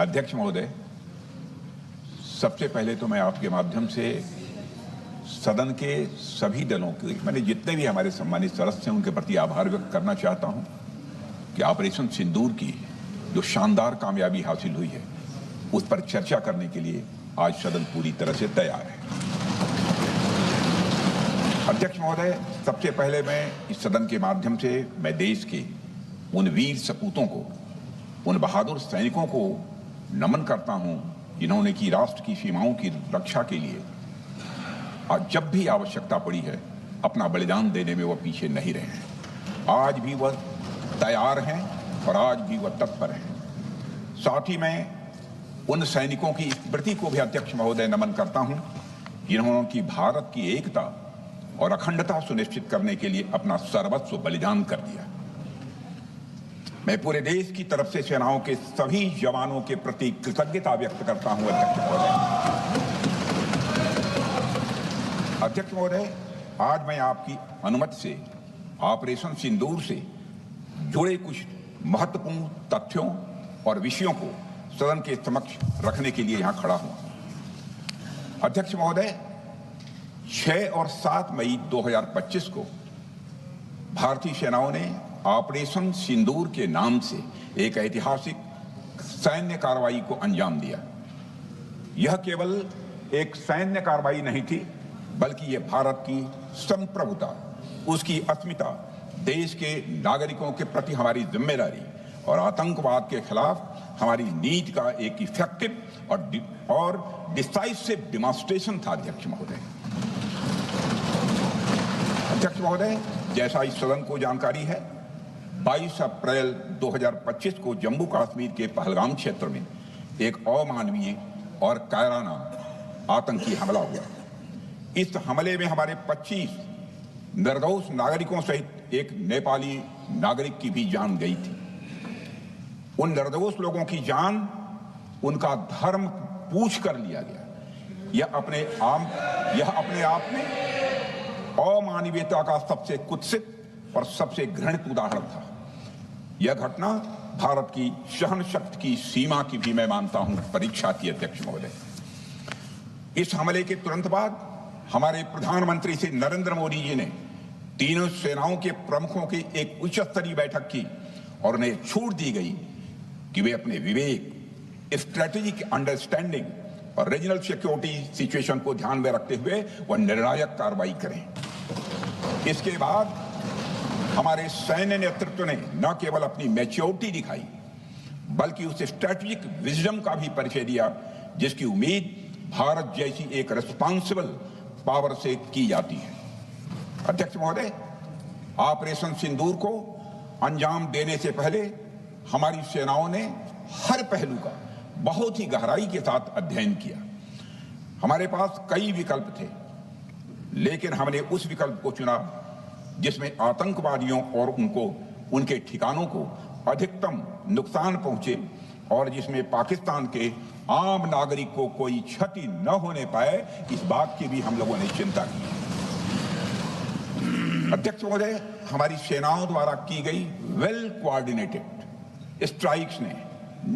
अध्यक्ष महोदय, सबसे पहले तो मैं आपके माध्यम से सदन के सभी दलों के, मैंने जितने भी हमारे सम्मानित सदस्य हैं उनके प्रति आभार व्यक्त करना चाहता हूं कि ऑपरेशन सिंदूर की जो शानदार कामयाबी हासिल हुई है उस पर चर्चा करने के लिए आज सदन पूरी तरह से तैयार है। अध्यक्ष महोदय, सबसे पहले मैं इस सदन के माध्यम से मैं देश के उन वीर सपूतों को, उन बहादुर सैनिकों को नमन करता हूं जिन्होंने की राष्ट्र की सीमाओं की रक्षा के लिए आज जब भी आवश्यकता पड़ी है अपना बलिदान देने में वह पीछे नहीं रहे हैं। आज भी वह तैयार हैं और आज भी वह तत्पर हैं। साथ ही मैं उन सैनिकों की स्मृति को भी अध्यक्ष महोदय नमन करता हूं जिन्होंने की भारत की एकता और अखंडता सुनिश्चित करने के लिए अपना सर्वस्व बलिदान कर दिया। मैं पूरे देश की तरफ से सेनाओं के सभी जवानों के प्रति कृतज्ञता व्यक्त करता हूं। अध्यक्ष महोदय, आज मैं आपकी अनुमति से ऑपरेशन सिंदूर से जुड़े कुछ महत्वपूर्ण तथ्यों और विषयों को सदन के समक्ष रखने के लिए यहां खड़ा हूं। अध्यक्ष महोदय, 6 और 7 मई 2025 को भारतीय सेनाओं ने ऑपरेशन सिंदूर के नाम से एक ऐतिहासिक सैन्य कार्रवाई को अंजाम दिया। यह केवल एक सैन्य कार्रवाई नहीं थी, बल्कि यह भारत की संप्रभुता, उसकी अस्मिता, देश के नागरिकों के प्रति हमारी जिम्मेदारी और आतंकवाद के खिलाफ हमारी नीति का एक इफेक्टिव और डिसाइसिव डिमॉन्स्ट्रेशन था। अध्यक्ष महोदय, जैसा इस सदन को जानकारी है, 22 अप्रैल 2025 को जम्मू कश्मीर के पहलगाम क्षेत्र में एक अमानवीय और कायराना आतंकी हमला हुआ। इस हमले में हमारे 25 निर्दोष नागरिकों सहित एक नेपाली नागरिक की भी जान गई थी। उन निर्दोष लोगों की जान उनका धर्म पूछ कर लिया गया। यह अपने आप में अमानवीयता का सबसे कुत्सित और सबसे घृणित उदाहरण था। यह घटना भारत की सहन शक्ति की सीमा की भी मैं मानता हूं परीक्षा थी। अध्यक्ष महोदय, इस हमले के तुरंत बाद हमारे प्रधानमंत्री श्री नरेंद्र मोदी जी ने तीनों सेनाओं के प्रमुखों की एक उच्च स्तरीय बैठक की और उन्हें छूट दी गई कि वे अपने विवेक, स्ट्रेटेजिक अंडरस्टैंडिंग और रीजनल सिक्योरिटी सिचुएशन को ध्यान में रखते हुए वह निर्णायक कार्रवाई करें। इसके बाद हमारे सैन्य नेतृत्व ने न केवल अपनी मैच्योरिटी दिखाई, बल्कि उस स्ट्रेटेजिक विजडम का भी परिचय दिया जिसकी उम्मीद भारत जैसी एक रिस्पॉन्सिबल पावर से की जाती है। अध्यक्ष महोदय, ऑपरेशन सिंदूर को अंजाम देने से पहले हमारी सेनाओं ने हर पहलू का बहुत ही गहराई के साथ अध्ययन किया। हमारे पास कई विकल्प थे, लेकिन हमने उस विकल्प को चुना जिसमें आतंकवादियों और उनके ठिकानों को अधिकतम नुकसान पहुंचे और जिसमें पाकिस्तान के आम नागरिक को कोई क्षति न होने पाए, इस बात की भी हम लोगों ने चिंता की। अध्यक्ष महोदय, हमारी सेनाओं द्वारा की गई वेल कोऑर्डिनेटेड स्ट्राइक्स ने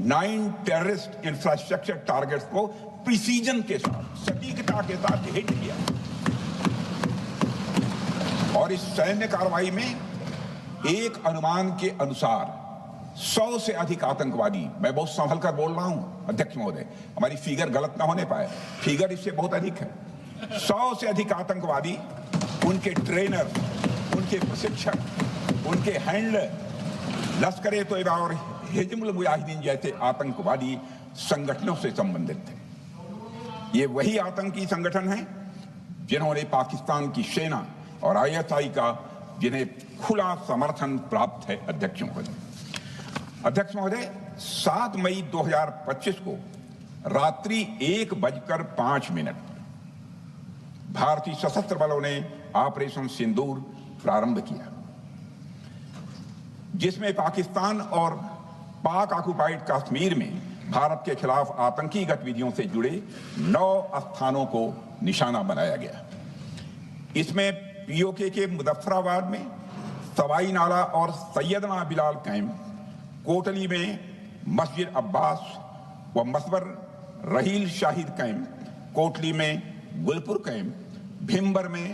9 टेररिस्ट इंफ्रास्ट्रक्चर टारगेट्स को प्रिसीजन के साथ, सटीकता के साथ हिट किया और इस सैन्य कार्रवाई में एक अनुमान के अनुसार 100 से अधिक आतंकवादी, मैं बहुत संभल कर बोल रहा हूं अध्यक्ष महोदय, हमारी फिगर गलत ना होने पाए, फिगर इससे बहुत अधिक है। 100 से अधिक आतंकवादी, उनके ट्रेनर, उनके प्रशिक्षक, उनके हैंडलर, लश्कर ए तोयबा और हिजबुल मुजाहिदीन जैसे आतंकवादी संगठनों से संबंधित थे। ये वही आतंकी संगठन हैं जिन्होंने पाकिस्तान की सेना और ISI का जिन्हें खुला समर्थन प्राप्त है। अध्यक्ष महोदय, 7 मई 2025 को रात्रि 1:05 भारतीय सशस्त्र बलों ने ऑपरेशन सिंदूर प्रारंभ किया, जिसमें पाकिस्तान और पाक ऑक्युपाइड कश्मीर में भारत के खिलाफ आतंकी गतिविधियों से जुड़े 9 स्थानों को निशाना बनाया गया। इसमें POK के मुजफ्फराबाद में सवाई नाला और सैयदना बिलाल कैंप, कोटली में मस्जिद अब्बास व मसबर रहील शाहिद कैंप, कोटली में गुलपुर कैंप, भिम्बर में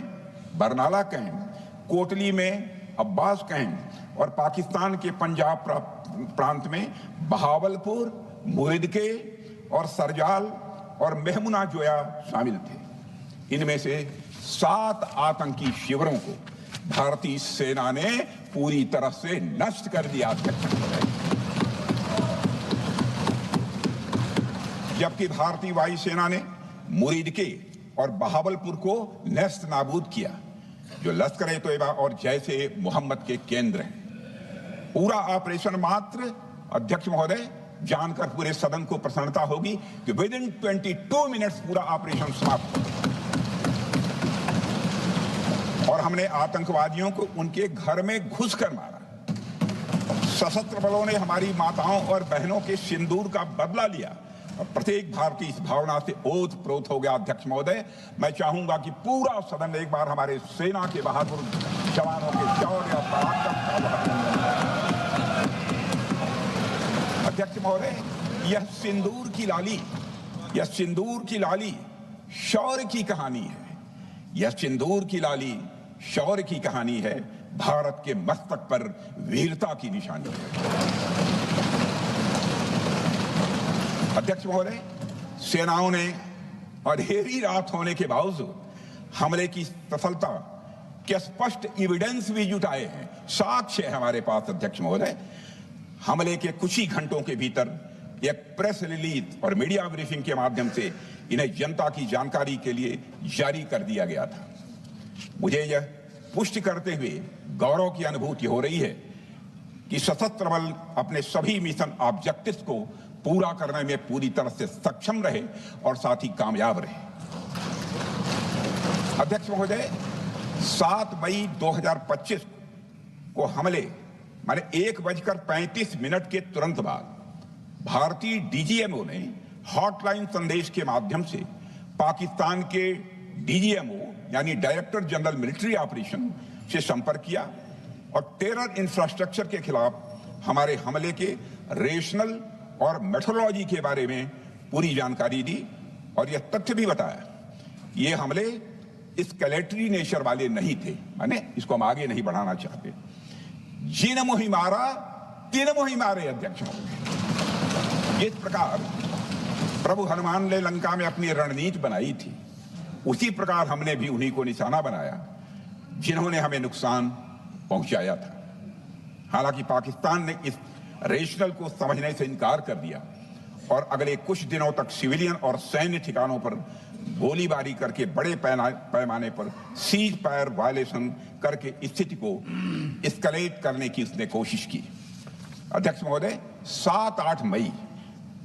बरनाला कैंप, कोटली में अब्बास कैंप और पाकिस्तान के पंजाब प्रांत में बहावलपुर, मुरिदके और सरजाल और मेहमुना जोया शामिल थे। इनमें से 7 आतंकी शिविरों को भारतीय सेना ने पूरी तरह से नष्ट कर दिया, जबकि भारतीय वायुसेना ने मुरिदके और बहावलपुर को नेस्त नाबूद किया, जो लश्कर-ए-तोयबा और जैशे मोहम्मद के केंद्र हैं। पूरा ऑपरेशन मात्र, अध्यक्ष महोदय, जानकर पूरे सदन को प्रसन्नता होगी कि विदिन 22 मिनट्स पूरा ऑपरेशन समाप्त और हमने आतंकवादियों को उनके घर में घुसकर मारा। सशस्त्र बलों ने हमारी माताओं और बहनों के सिंदूर का बदला लिया और प्रत्येक भारतीय इस भावना से ओतप्रोत हो गया। अध्यक्ष महोदय, मैं चाहूंगा कि पूरा सदन एक बार हमारे सेना के बहादुर जवानों के शौर्य और पराक्रम का। अध्यक्ष महोदय, यह सिंदूर की लाली शौर्य की कहानी है। यह सिंदूर की लाली शौर्य की कहानी है, भारत के मस्तक पर वीरता की निशानी है। अध्यक्ष महोदय, सेनाओं ने अंधेरी रात होने के बावजूद हमले की सफलता के स्पष्ट एविडेंस भी जुटाए हैं, साक्ष्य है हमारे पास। अध्यक्ष महोदय, हमले के कुछ ही घंटों के भीतर एक प्रेस रिलीज और मीडिया ब्रीफिंग के माध्यम से इन्हें जनता की जानकारी के लिए जारी कर दिया गया था। मुझे यह पुष्टि करते हुए गौरव की अनुभूति हो रही है कि सशस्त्र बल अपने सभी मिशन ऑब्जेक्टिव्स को पूरा करने में पूरी तरह से सक्षम रहे और साथ ही कामयाब रहे। अध्यक्ष महोदय, 7 मई 2025 को हमले माने 1:35 के तुरंत बाद भारतीय डीजीएमओ ने हॉटलाइन संदेश के माध्यम से पाकिस्तान के डीजीएमओ यानी डायरेक्टर जनरल मिलिट्री ऑपरेशन से संपर्क किया और टेरर इंफ्रास्ट्रक्चर के खिलाफ हमारे हमले के रेशनल और मेथोडोलॉजी के बारे में पूरी जानकारी दी और यह तथ्य भी बताया ये हमले एस्केलेटरी नेचर वाले नहीं थे, माने इसको हम आगे नहीं बढ़ाना चाहते। जिन मोहि मारा तिन मोहि मारे। अध्यक्ष महोदय, इस प्रकार प्रभु हनुमान ने लंका में अपनी रणनीति बनाई थी, उसी प्रकार हमने भी उन्हीं को निशाना बनाया जिन्होंने हमें नुकसान पहुंचाया था। हालांकि पाकिस्तान ने इस रेशनल को समझने से इनकार कर दिया और अगले कुछ दिनों तक सिविलियन और सैन्य ठिकानों पर गोलीबारी करके बड़े पैमाने पर सीज फायर वायलेशन करके स्थिति को एस्केलेट करने की उसने कोशिश की। अध्यक्ष महोदय, 7-8 मई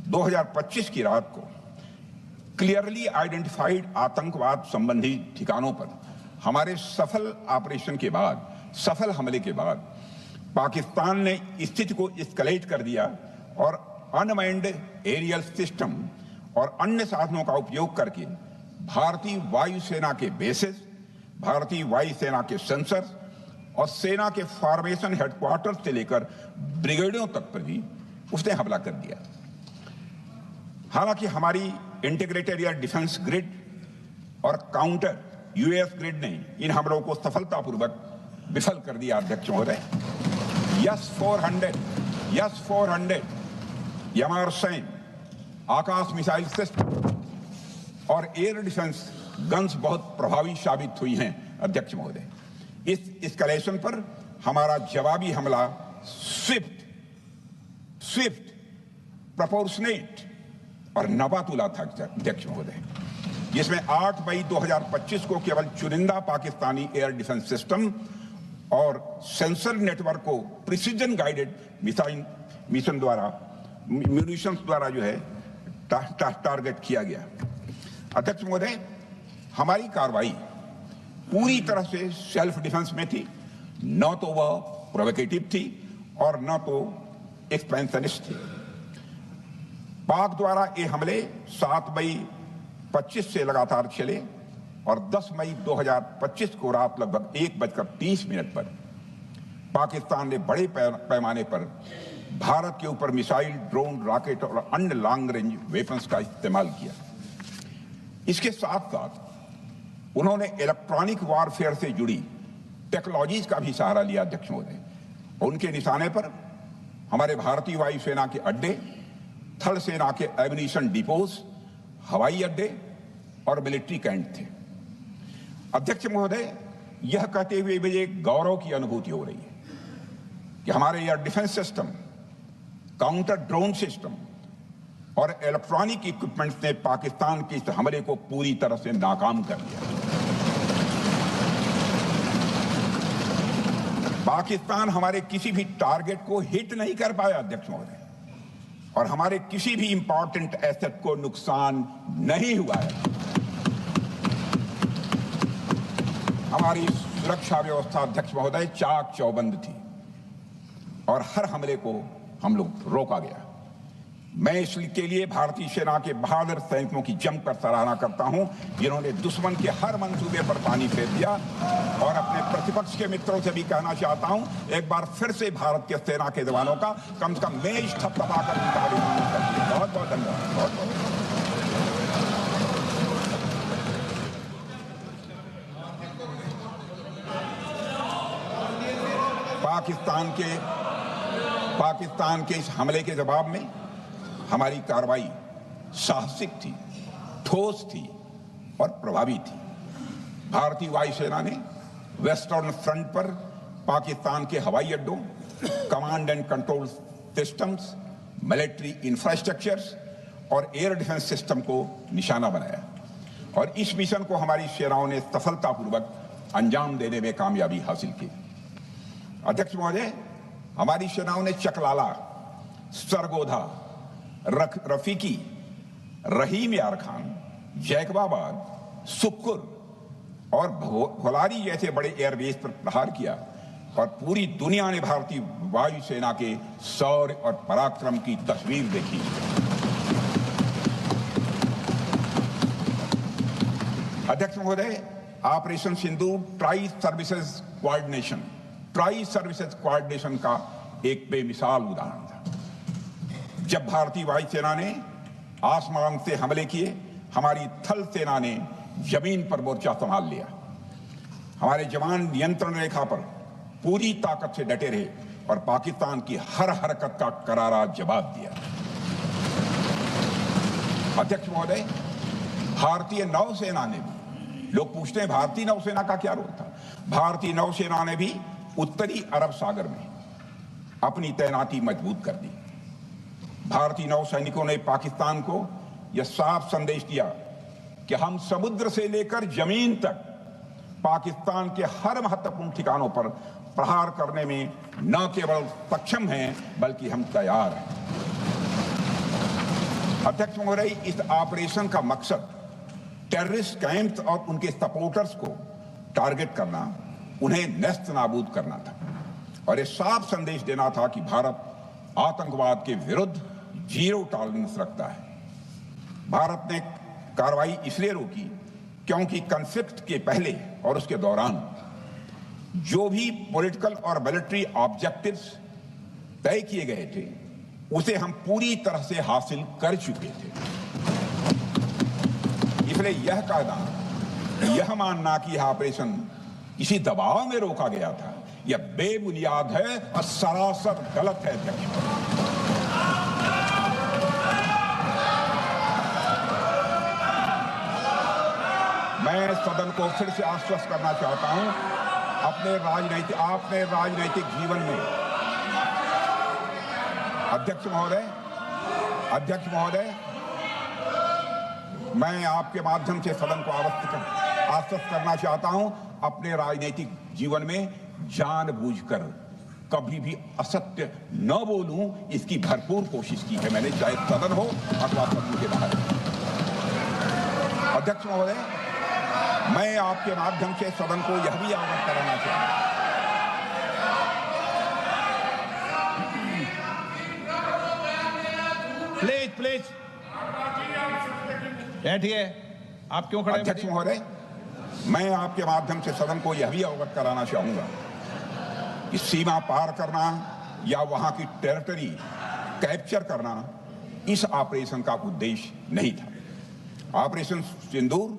2025 की रात को क्लियरली आइडेंटिफाइड आतंकवाद संबंधी ठिकानों पर हमारे सफल हमले के बाद पाकिस्तान ने स्थिति को एस्केलेट कर दिया और अनमैन्ड एरियल सिस्टम और अन्य साधनों का उपयोग करके भारतीय वायुसेना के बेसेस, भारतीय वायुसेना के सेंसर्स और सेना के फॉर्मेशन हेडक्वार्टर्स से लेकर ब्रिगेडों तक पर भी उसने हमला कर दिया। हालांकि हमारी इंटीग्रेटेड एयर डिफेंस ग्रिड और काउंटर यूएस ग्रिड ने इन हमलों को सफलतापूर्वक विफल कर दिया। अध्यक्ष महोदय, यस-400 यमारसैन आकाश मिसाइल सिस्टम और एयर डिफेंस गन्स बहुत प्रभावी साबित हुई हैं। अध्यक्ष महोदय, इस एस्केलेशन पर हमारा जवाबी हमला स्विफ्ट, प्रोपोर्शनेट और नवातुला था। अध्यक्ष महोदय, जिसमें 8 मई 2025 को केवल चुनिंदा पाकिस्तानी एयर डिफेंस सिस्टम और सेंसर नेटवर्क को प्रिसीजन गाइडेड मिशन द्वारा म्यूनिशंस द्वारा जो है टारगेट किया गया। अध्यक्ष महोदय, हमारी कार्रवाई पूरी तरह से सेल्फ डिफेंस में थी, न तो वह प्रोवोकेटिव थी और न तो एक्सपेंशनिस्ट थी। पाक द्वारा ये हमले 7 मई 25 से लगातार चले और 10 मई 2025 को रात लगभग 1:30 पर पाकिस्तान ने बड़े पैमाने पर भारत के ऊपर मिसाइल, ड्रोन, रॉकेट और अन्य लॉन्ग रेंज वेपन्स का इस्तेमाल किया। इसके साथ साथ उन्होंने इलेक्ट्रॉनिक वॉरफेयर से जुड़ी टेक्नोलॉजीज का भी सहारा लिया अध्यक्ष महोदय। उनके निशाने पर हमारे भारतीय वायुसेना के अड्डे, थल सेना के एम्यूनिशन डिपोज, हवाई अड्डे और मिलिट्री कैंट थे। अध्यक्ष महोदय, यह कहते हुए मुझे गौरव की अनुभूति हो रही है कि हमारे air defence system, counter drone system और इलेक्ट्रॉनिक इक्विपमेंट्स ने पाकिस्तान के इस हमले को पूरी तरह से नाकाम कर दिया। पाकिस्तान हमारे किसी भी टारगेट को हिट नहीं कर पाया अध्यक्ष महोदय, और हमारे किसी भी इंपॉर्टेंट एसेट को नुकसान नहीं हुआ है। हमारी सुरक्षा व्यवस्था अध्यक्ष महोदय चाक चौबंद थी और हर हमले को हम लोग रोका गया। मैं इसके लिए भारतीय सेना के बहादुर सैनिकों की जमकर सराहना करता हूं, जिन्होंने दुश्मन के हर मंसूबे पर पानी फेर दिया। और अपने प्रतिपक्ष के मित्रों से भी कहना चाहता हूं, एक बार फिर से भारत के सेना के जवानों का कम से कम मेज थपथपाकर उनका अभिनंदन करिए। बहुत बहुत धन्यवाद। बहुत बहुत पाकिस्तान के इस हमले के जवाब में हमारी कार्रवाई साहसिक थी, ठोस थी और प्रभावी थी। भारतीय वायुसेना ने वेस्टर्न फ्रंट पर पाकिस्तान के हवाई अड्डों, command and control systems, military infrastructures और एयर डिफेंस सिस्टम को निशाना बनाया और इस मिशन को हमारी सेनाओं ने सफलतापूर्वक अंजाम देने में कामयाबी हासिल की। अध्यक्ष महोदय, हमारी सेनाओं ने चकलाला, सरगोधा, रफीकी, रहीम यार खान, जैकबाबाद, सुक्कुर और भोलारी जैसे बड़े एयरबेस पर प्रहार किया और पूरी दुनिया ने भारतीय वायुसेना के शौर्य और पराक्रम की तस्वीर देखी। अध्यक्ष महोदय, ऑपरेशन सिंदूर ट्राई सर्विसेज कोऑर्डिनेशन का एक बेमिसाल उदाहरण था। जब भारतीय वायुसेना ने आसमान से हमले किए, हमारी थल सेना ने जमीन पर मोर्चा संभाल लिया। हमारे जवान नियंत्रण रेखा पर पूरी ताकत से डटे रहे और पाकिस्तान की हर हरकत का करारा जवाब दिया। अध्यक्ष महोदय, भारतीय नौसेना ने भी, लोग पूछते हैं भारतीय नौसेना का क्या रोल था, भारतीय नौसेना ने भी उत्तरी अरब सागर में अपनी तैनाती मजबूत कर दी। भारतीय नौसैनिकों ने पाकिस्तान को यह साफ संदेश दिया कि हम समुद्र से लेकर जमीन तक पाकिस्तान के हर महत्वपूर्ण ठिकानों पर प्रहार करने में न केवल सक्षम हैं बल्कि हम तैयार हैं। अध्यक्ष महोदय, इस ऑपरेशन का मकसद टेररिस्ट कैंप्स और उनके सपोर्टर्स को टारगेट करना, उन्हें नेस्त नाबूद करना था और यह साफ संदेश देना था कि भारत आतंकवाद के विरुद्ध जीरो टॉलरेंस रखता है। भारत ने कार्रवाई इसलिए रोकी क्योंकि कॉन्फ्लिक्ट के पहले और उसके दौरान जो भी पॉलिटिकल और मिलिट्री ऑब्जेक्टिव्स तय किए गए थे उसे हम पूरी तरह से हासिल कर चुके थे। इसलिए यह कहना, यह मानना कि यह ऑपरेशन किसी दबाव में रोका गया था, यह बेबुनियाद है और सरासर गलत है। मैं सदन को फिर से आश्वस्त करना चाहता हूं, आपने राजनैतिक जीवन में अध्यक्ष महोदय, मैं आपके माध्यम से सदन को आश्वस्त करना चाहता हूं, अपने राजनीतिक जीवन में जानबूझकर कभी भी असत्य न बोलूं, इसकी भरपूर कोशिश की है मैंने, चाहे सदन हो अथवा सदन के बाहर। अध्यक्ष महोदय, मैं आपके माध्यम से सदन को यह भी अवगत कराना चाहता हूं, प्लीज बैठिए। आप क्यों खड़े? अध्यक्ष महोदय, मैं आपके माध्यम से सदन को यह भी अवगत कराना चाहूंगा कि सीमा पार करना या वहां की टेरिटरी कैप्चर करना इस ऑपरेशन का उद्देश्य नहीं था। ऑपरेशन सिंदूर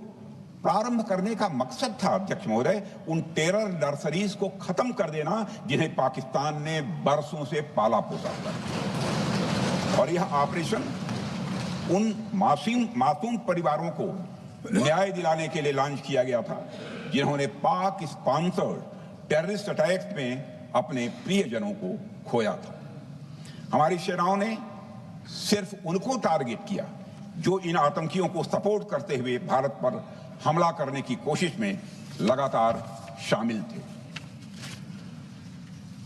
प्रारंभ करने का मकसद था अध्यक्ष महोदय उन टेरर नर्सरीज को खत्म कर देना जिन्हें पाकिस्तान ने बरसों से पाला पोसा था। और यह ऑपरेशन उन मासूम परिवारों को न्याय दिलाने के लिए लॉन्च किया गया था जिन्होंने पाक स्पॉन्सर्ड टेररिस्ट अटैक्स में अपने प्रियजनों को खोया था। हमारी सेनाओं ने सिर्फ उनको टारगेट किया जो इन आतंकियों को सपोर्ट करते हुए भारत पर हमला करने की कोशिश में लगातार शामिल थे।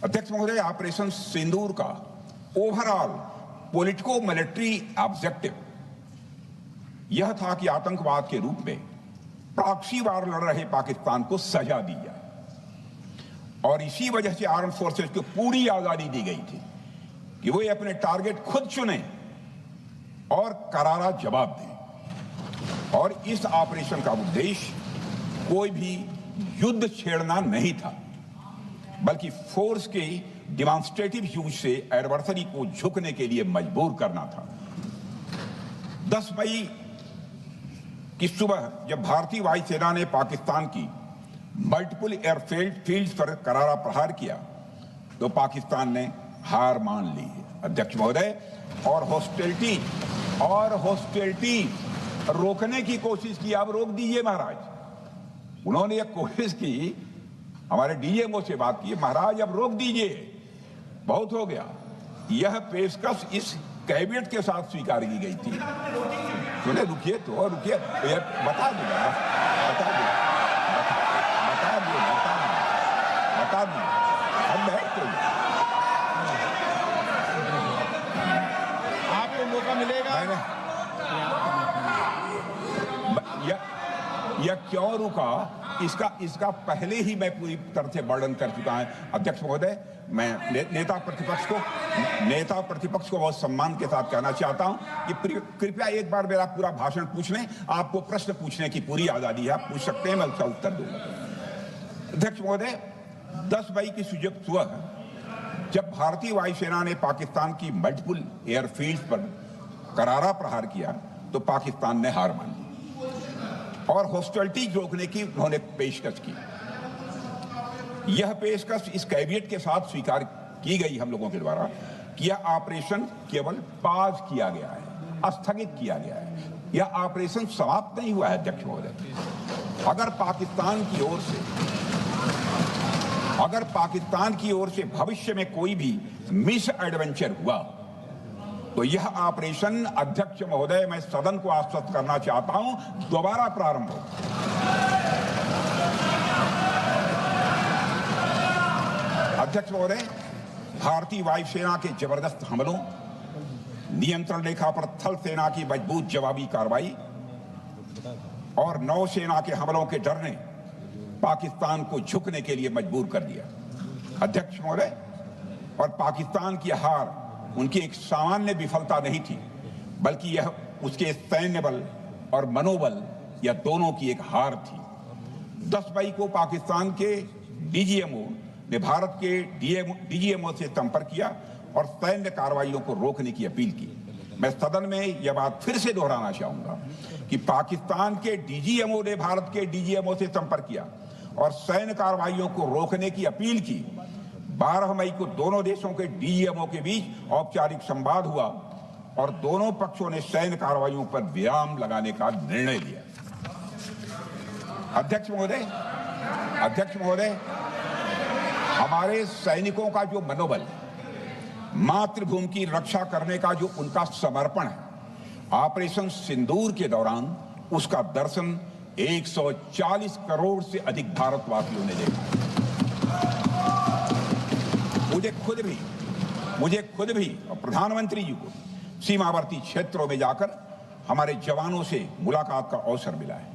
अध्यक्ष महोदय, ऑपरेशन सिंदूर का ओवरऑल पॉलिटिको मिलिट्री ऑब्जेक्टिव यह था कि आतंकवाद के रूप में प्रॉक्सी वार लड़ रहे पाकिस्तान को सजा दी जाए और इसी वजह से आर्म फोर्सेस को पूरी आजादी दी गई थी कि वे अपने टारगेट खुद चुनें और करारा जवाब दें। और इस ऑपरेशन का उद्देश्य कोई भी युद्ध छेड़ना नहीं था बल्कि फोर्स के डिमॉन्स्ट्रेटिव यूज से एडवर्सरी को झुकने के लिए मजबूर करना था। 10 मई की सुबह जब भारतीय वायुसेना ने पाकिस्तान की मल्टीपल एयरफील्ड्स पर करारा प्रहार किया तो पाकिस्तान ने हार मान ली है अध्यक्ष महोदय और हॉस्टिलिटी रोकने की कोशिश की। अब रोक दीजिए महाराज। उन्होंने एक कोशिश की, हमारे डीएमओ से बात की, महाराज अब रोक दीजिए, बहुत हो गया। यह पेशकश इस कैबिनेट के साथ स्वीकार की गई थी। सुने, रुकिए तो रुकिए, बता दूंगा अब बैठ आपको मौका मिलेगा। यह क्यों रुका इसका पहले ही मैं पूरी तरह से वर्णन कर चुका है अध्यक्ष महोदय। मैं नेता प्रतिपक्ष को बहुत सम्मान के साथ कहना चाहता हूं कि कृपया एक बार मेरा पूरा भाषण पूछ लें। आपको प्रश्न पूछने की पूरी आजादी है, आप पूछ सकते हैं, मैं उसका उत्तर दूंगा। अध्यक्ष महोदय, 10 मई की सुबह जब भारतीय वायुसेना ने पाकिस्तान की मल्टीपल एयरफील्ड्स पर करारा प्रहार किया तो पाकिस्तान ने हार मान ली और हॉस्टिलिटी रोकने की उन्होंने पेशकश की। यह पेशकश इस कैबिनेट के साथ स्वीकार की गई हम लोगों के द्वारा कि यह ऑपरेशन केवल पाज किया गया है, स्थगित किया गया है। यह ऑपरेशन समाप्त नहीं हुआ है अध्यक्ष महोदय। अगर पाकिस्तान की ओर से भविष्य में कोई भी मिस एडवेंचर हुआ तो यह ऑपरेशन अध्यक्ष महोदय, मैं सदन को आश्वस्त करना चाहता हूं, दोबारा प्रारंभ हो। अध्यक्ष महोदय, भारतीय वायुसेना के जबरदस्त हमलों, नियंत्रण रेखा पर थल सेना की मजबूत जवाबी कार्रवाई और नौसेना के हमलों के डर ने पाकिस्तान को झुकने के लिए मजबूर कर दिया अध्यक्ष महोदय। और पाकिस्तान की हार उनकी एक सामान्य विफलता नहीं थी बल्कि यह उसके सैन्य बल और मनोबल या दोनों की एक हार थी। 10 मई को पाकिस्तान के डीजीएमओ ने भारत के डीजीएमओ से संपर्क किया और सैन्य कार्रवाइयों को रोकने की अपील की। मैं सदन में यह बात फिर से दोहराना चाहूंगा कि पाकिस्तान के डीजीएमओ ने भारत के डीजीएमओ से संपर्क किया और सैन्य कार्रवाइयों को रोकने की अपील की। 12 मई को दोनों देशों के डीजीएमओ के बीच औपचारिक संवाद हुआ और दोनों पक्षों ने सैन्य कार्रवाइयों पर विराम लगाने का निर्णय लिया। अध्यक्ष महोदय, हमारे सैनिकों का जो मनोबल, मातृभूमि की रक्षा करने का जो उनका समर्पण है, ऑपरेशन सिंदूर के दौरान उसका दर्शन 140 करोड़ से अधिक भारतवासियों ने देखा। मुझे खुद भी और प्रधानमंत्री जी को सीमावर्ती क्षेत्रों में जाकर हमारे जवानों से मुलाकात का अवसर मिला है।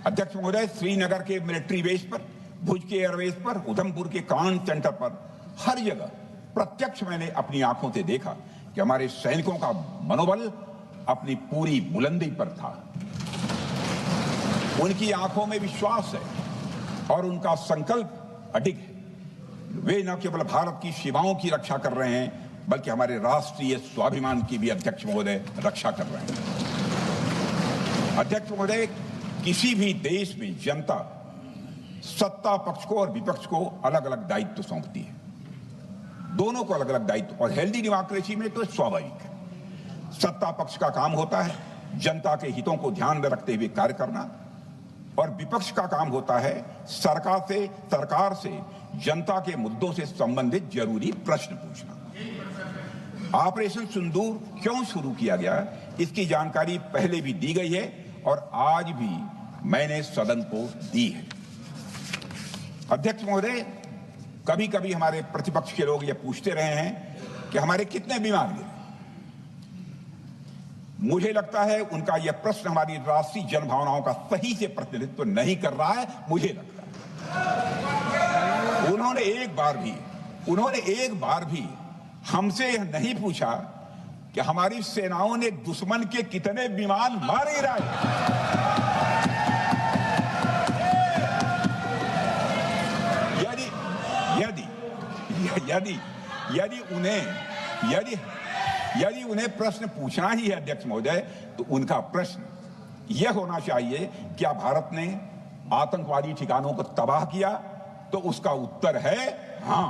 अध्यक्ष महोदय, श्रीनगर के मिलिट्री बेस पर, भुज के एयरबेस पर, उधमपुर के कमांड सेंटर पर, हर जगह प्रत्यक्ष मैंने अपनी आंखों से देखा कि हमारे सैनिकों का मनोबल अपनी पूरी बुलंदी पर था। उनकी आंखों में विश्वास है और उनका संकल्प अडिग है। वे न केवल भारत की सीमाओं की रक्षा कर रहे हैं बल्कि हमारे राष्ट्रीय स्वाभिमान की भी अध्यक्ष महोदय रक्षा कर रहे हैं। अध्यक्ष महोदय, किसी भी देश में जनता सत्ता पक्ष को और विपक्ष को अलग अलग दायित्व सौंपती है, दोनों को अलग अलग दायित्व, और हेल्दी डेमोक्रेसी में तो स्वाभाविक है। सत्ता पक्ष का काम होता है जनता के हितों को ध्यान में रखते हुए कार्य करना, और विपक्ष का काम होता है सरकार से जनता के मुद्दों से संबंधित जरूरी प्रश्न पूछना। ऑपरेशन सिंदूर क्यों शुरू किया गया, इसकी जानकारी पहले भी दी गई है और आज भी मैंने सदन को दी है। अध्यक्ष महोदय, कभी कभी हमारे प्रतिपक्ष के लोग ये पूछते रहे हैं कि हमारे कितने बीमार गिरे। मुझे लगता है उनका यह प्रश्न हमारी राष्ट्रीय जनभावनाओं का सही से प्रतिनिधित्व नहीं कर रहा है। मुझे लगता है उन्होंने एक बार भी हमसे यह नहीं पूछा कि हमारी सेनाओं ने दुश्मन के कितने विमान मारे गिराए। यदि उन्हें प्रश्न पूछना ही है अध्यक्ष महोदय, तो उनका प्रश्न यह होना चाहिए, क्या भारत ने आतंकवादी ठिकानों को तबाह किया? तो उसका उत्तर है हाँ।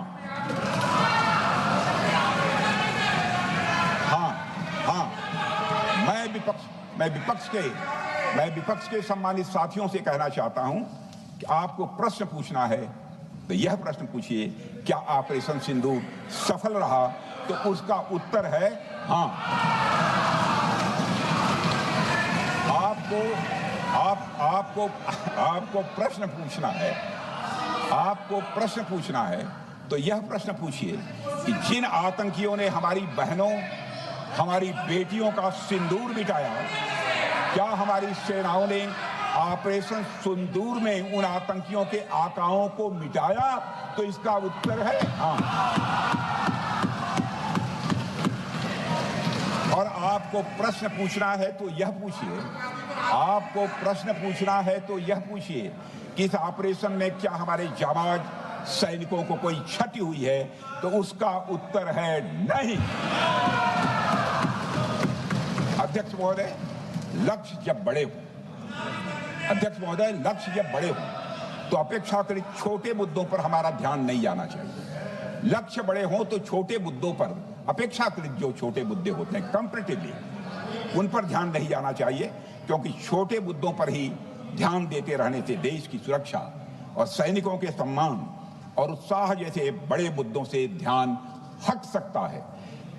मैं विपक्ष के सम्मानित साथियों से कहना चाहता हूं कि आपको प्रश्न पूछना है तो यह प्रश्न पूछिए, क्या ऑपरेशन सिंदूर सफल रहा? तो उसका उत्तर है हाँ। आपको प्रश्न पूछना है तो यह प्रश्न पूछिए कि जिन आतंकियों ने हमारी बहनों, हमारी बेटियों का सिंदूर मिटाया, क्या हमारी सेनाओं ने ऑपरेशन सिंदूर में उन आतंकियों के आकाओं को मिटाया? तो इसका उत्तर है हाँ। और आपको प्रश्न पूछना है तो यह पूछिए कि इस ऑपरेशन में क्या हमारे जाबाज सैनिकों को कोई क्षति हुई है? तो उसका उत्तर है नहीं। अध्यक्ष महोदय, लक्ष्य जब बड़े हो तो अपेक्षाकृत छोटे मुद्दों पर हमारा ध्यान नहीं जाना चाहिए। लक्ष्य बड़े हों तो छोटे मुद्दों पर, अपेक्षाकृत जो छोटे मुद्दे होते हैं कंपैरेटिवली, उन पर ध्यान नहीं जाना चाहिए, क्योंकि छोटे मुद्दों पर ही ध्यान देते रहने से देश की सुरक्षा और सैनिकों के सम्मान और उत्साह जैसे बड़े मुद्दों से ध्यान हट सकता है,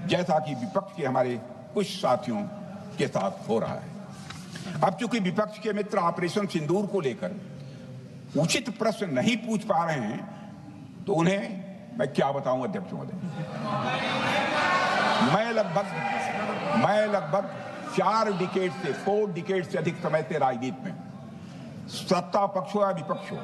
जैसा कि विपक्ष के हमारे कुछ साथियों के साथ हो रहा है। अब चूंकि विपक्ष के मित्र ऑपरेशन सिंदूर को लेकर उचित प्रश्न नहीं पूछ पा रहे हैं, तो उन्हें मैं क्या बताऊं अध्यक्ष महोदय। मैं लगभग 4 डिकेड से अधिक समय से राजनीति में, सत्ता पक्ष हो या विपक्ष हो,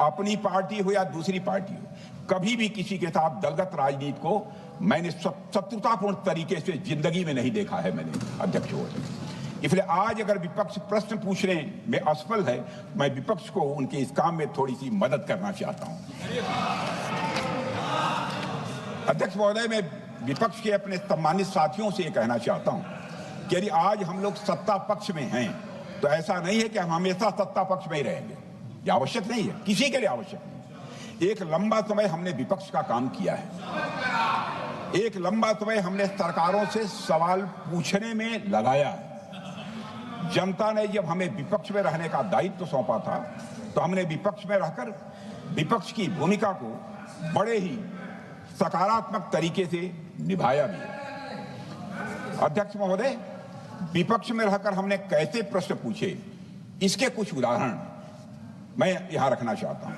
अपनी पार्टी हो या दूसरी पार्टी हो, कभी भी किसी के साथ दलगत राजनीति को मैंने शत्रुतापूर्ण तरीके से जिंदगी में नहीं देखा है मैंने अध्यक्ष महोदय। इसलिए आज अगर विपक्ष प्रश्न पूछने में असफल है, मैं विपक्ष को उनके इस काम में थोड़ी सी मदद करना चाहता हूं। अध्यक्ष महोदय, मैं विपक्ष के अपने सम्मानित साथियों से ये कहना चाहता हूं कि यदि आज हम लोग सत्ता पक्ष में हैं, तो ऐसा नहीं है कि हम हमेशा सत्ता पक्ष में ही रहेंगे। यह आवश्यक नहीं है, किसी के लिए आवश्यक नहीं। एक लंबा समय हमने विपक्ष का काम किया है, एक लंबा समय हमने सरकारों से सवाल पूछने में लगाया है। जनता ने जब हमें विपक्ष में रहने का दायित्व सौंपा था, तो हमने विपक्ष में रहकर विपक्ष की भूमिका को बड़े ही सकारात्मक तरीके से निभाया भी है। अध्यक्ष महोदय, विपक्ष में रहकर हमने कैसे प्रश्न पूछे, इसके कुछ उदाहरण मैं यहां रखना चाहता हूं।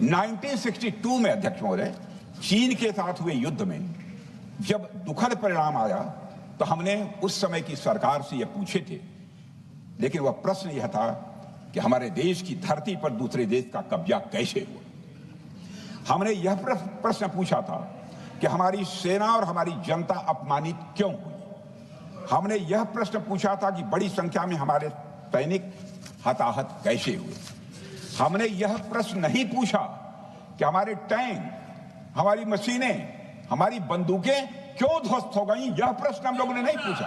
1962 में अध्यक्ष महोदय, चीन के साथ हुए युद्ध में जब दुखद परिणाम आया, तो हमने उस समय की सरकार से यह पूछे थे, लेकिन वह प्रश्न यह था कि हमारे देश की धरती पर दूसरे देश का कब्जा कैसे हुआ। हमने यह प्रश्न पूछा था कि हमारी सेना और हमारी जनता अपमानित क्यों हुई। हमने यह प्रश्न पूछा था कि बड़ी संख्या में हमारे सैनिक हताहत कैसे हुए। हमने यह प्रश्न नहीं पूछा कि हमारे टैंक, हमारी मशीनें, हमारी बंदूकें क्यों ध्वस्त हो गई, यह प्रश्न हम लोगों ने नहीं पूछा।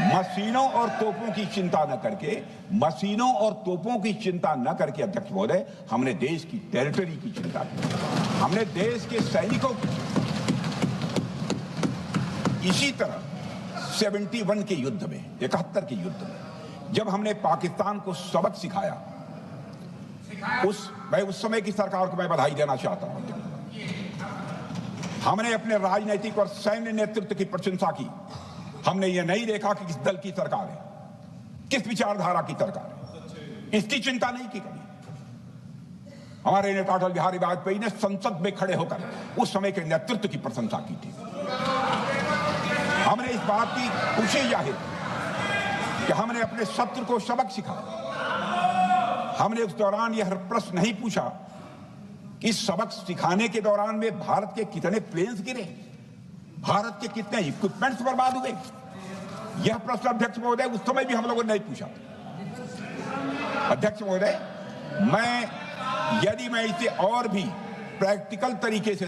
मशीनों और तोपों की चिंता न करके, मशीनों और तोपों की चिंता न करके अध्यक्ष महोदय, हमने देश की टेरिटरी की चिंता की, हमने देश के सैनिकों की। इसी तरह 71 के युद्ध में, 71 के युद्ध में जब हमने पाकिस्तान को सबक सिखाया, मैं उस समय की सरकार को मैं बधाई देना चाहता हूं। हमने अपने राजनीतिक और सैन्य नेतृत्व की प्रशंसा की। हमने ये नहीं देखा कि किस दल की सरकार है, किस विचारधारा की सरकार है, इसकी चिंता नहीं की कभी। हमारे नेता अटल बिहारी वाजपेयी ने संसद में खड़े होकर उस समय के नेतृत्व की प्रशंसा की थी। हमने इस बात की खुशी जाहिर कि हमने अपने शत्रु को सबक सिखाया। हमने उस दौरान यह प्रश्न नहीं पूछा कि इस सबक सिखाने के दौरान में भारत के कितने प्लेन्स गिरे, भारत के कितने इक्विपमेंट्स बर्बाद हुए। यह प्रश्न अध्यक्ष महोदय उस समय भी हम लोगों ने नहीं पूछा। अध्यक्ष महोदय, यदि मैं इसे और भी प्रैक्टिकल तरीके से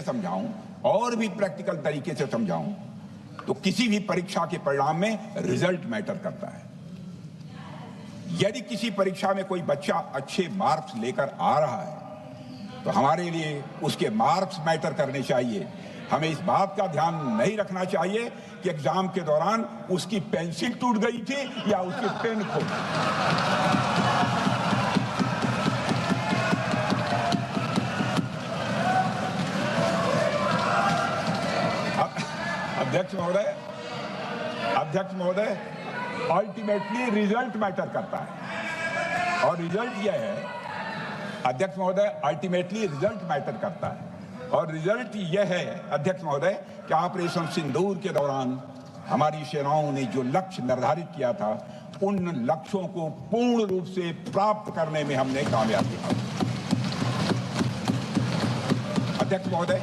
समझाऊं, तो किसी भी परीक्षा के परिणाम में रिजल्ट मैटर करता है। यदि किसी परीक्षा में कोई बच्चा अच्छे मार्क्स लेकर आ रहा है, तो हमारे लिए उसके मार्क्स मैटर करने चाहिए। हमें इस बात का ध्यान नहीं रखना चाहिए कि एग्जाम के दौरान उसकी पेंसिल टूट गई थी या उसकी पेन खो गई। अध्यक्ष महोदय, अल्टीमेटली रिजल्ट मैटर करता है, और रिजल्ट यह है, अध्यक्ष महोदय, अल्टीमेटली रिजल्ट मैटर करता है, और रिजल्ट यह है अध्यक्ष महोदय कि ऑपरेशन सिंदूर के दौरान हमारी सेनाओं ने जो लक्ष्य निर्धारित किया था, उन लक्ष्यों को पूर्ण रूप से प्राप्त करने में हमने कामयाबी हासिल की। अध्यक्ष महोदय,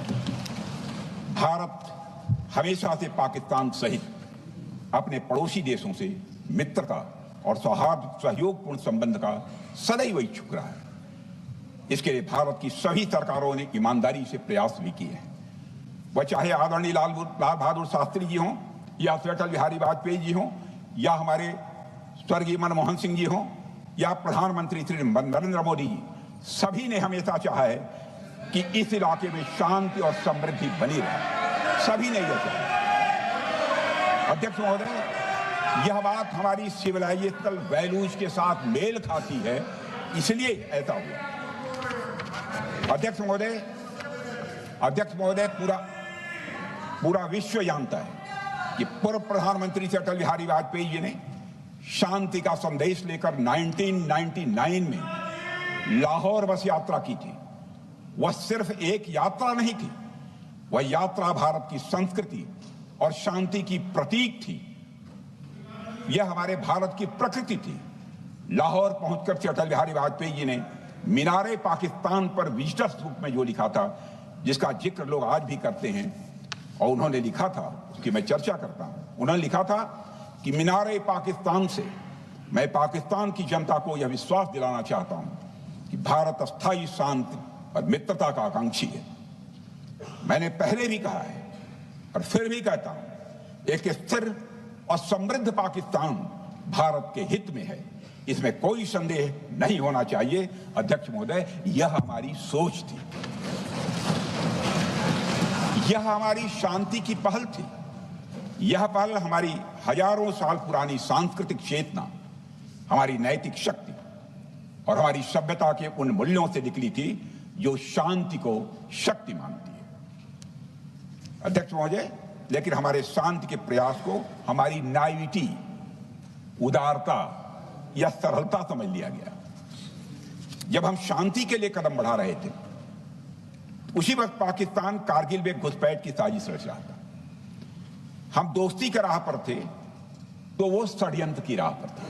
भारत हमेशा से पाकिस्तान सहित अपने पड़ोसी देशों से मित्रता और सहयोगपूर्ण संबंध का सदैव इच्छुक रहा है। इसके लिए भारत की सभी सरकारों ने ईमानदारी से प्रयास भी किए हैं। वह चाहे आदरणीय लाल बहादुर शास्त्री जी हों, या अटल बिहारी वाजपेयी जी हों, या हमारे स्वर्गीय मनमोहन सिंह जी हों, या प्रधानमंत्री श्री नरेंद्र मोदी जी, सभी ने हमेशा चाहा है कि इस इलाके में शांति और समृद्धि बनी रहे। सभी ने यह चाहा। अध्यक्ष महोदय, यह बात हमारी सिविलाइजेशनल वैल्यूज के साथ मेल खाती है, इसलिए ऐसा हुआ। अध्यक्ष महोदय, पूरा विश्व जानता है कि पूर्व प्रधानमंत्री से अटल बिहारी वाजपेयी जी ने शांति का संदेश लेकर 1999 में लाहौर बस यात्रा की थी। वह सिर्फ एक यात्रा नहीं थी, वह यात्रा भारत की संस्कृति और शांति की प्रतीक थी। यह हमारे भारत की प्रकृति थी। लाहौर पहुंचकर से अटल बिहारी वाजपेयी जी ने मीनारे पाकिस्तान पर विजिटर्स बुक में जो लिखा था, जिसका जिक्र लोग आज भी करते हैं, और उन्होंने लिखा था, उसकी मैं चर्चा करता हूं। उन्होंने लिखा था कि मीनारे पाकिस्तान से मैं पाकिस्तान की जनता को यह विश्वास दिलाना चाहता हूं कि भारत अस्थायी शांति और मित्रता का आकांक्षी है। मैंने पहले भी कहा है और फिर भी कहता हूं, एक स्थिर और समृद्ध पाकिस्तान भारत के हित में है, इसमें कोई संदेह नहीं होना चाहिए। अध्यक्ष महोदय, यह हमारी सोच थी, यह हमारी शांति की पहल थी। यह पहल हमारी हजारों साल पुरानी सांस्कृतिक चेतना, हमारी नैतिक शक्ति और हमारी सभ्यता के उन मूल्यों से निकली थी जो शांति को शक्ति मानती है। अध्यक्ष महोदय, लेकिन हमारे शांति के प्रयास को हमारी नाइविटी, उदारता या सरलता समझ लिया गया। जब हम शांति के लिए कदम बढ़ा रहे थे, उसी वक्त पाकिस्तान कारगिल में घुसपैठ की साजिश रच रहा था। हम दोस्ती के राह पर थे तो वो षड्यंत्र की राह पर था।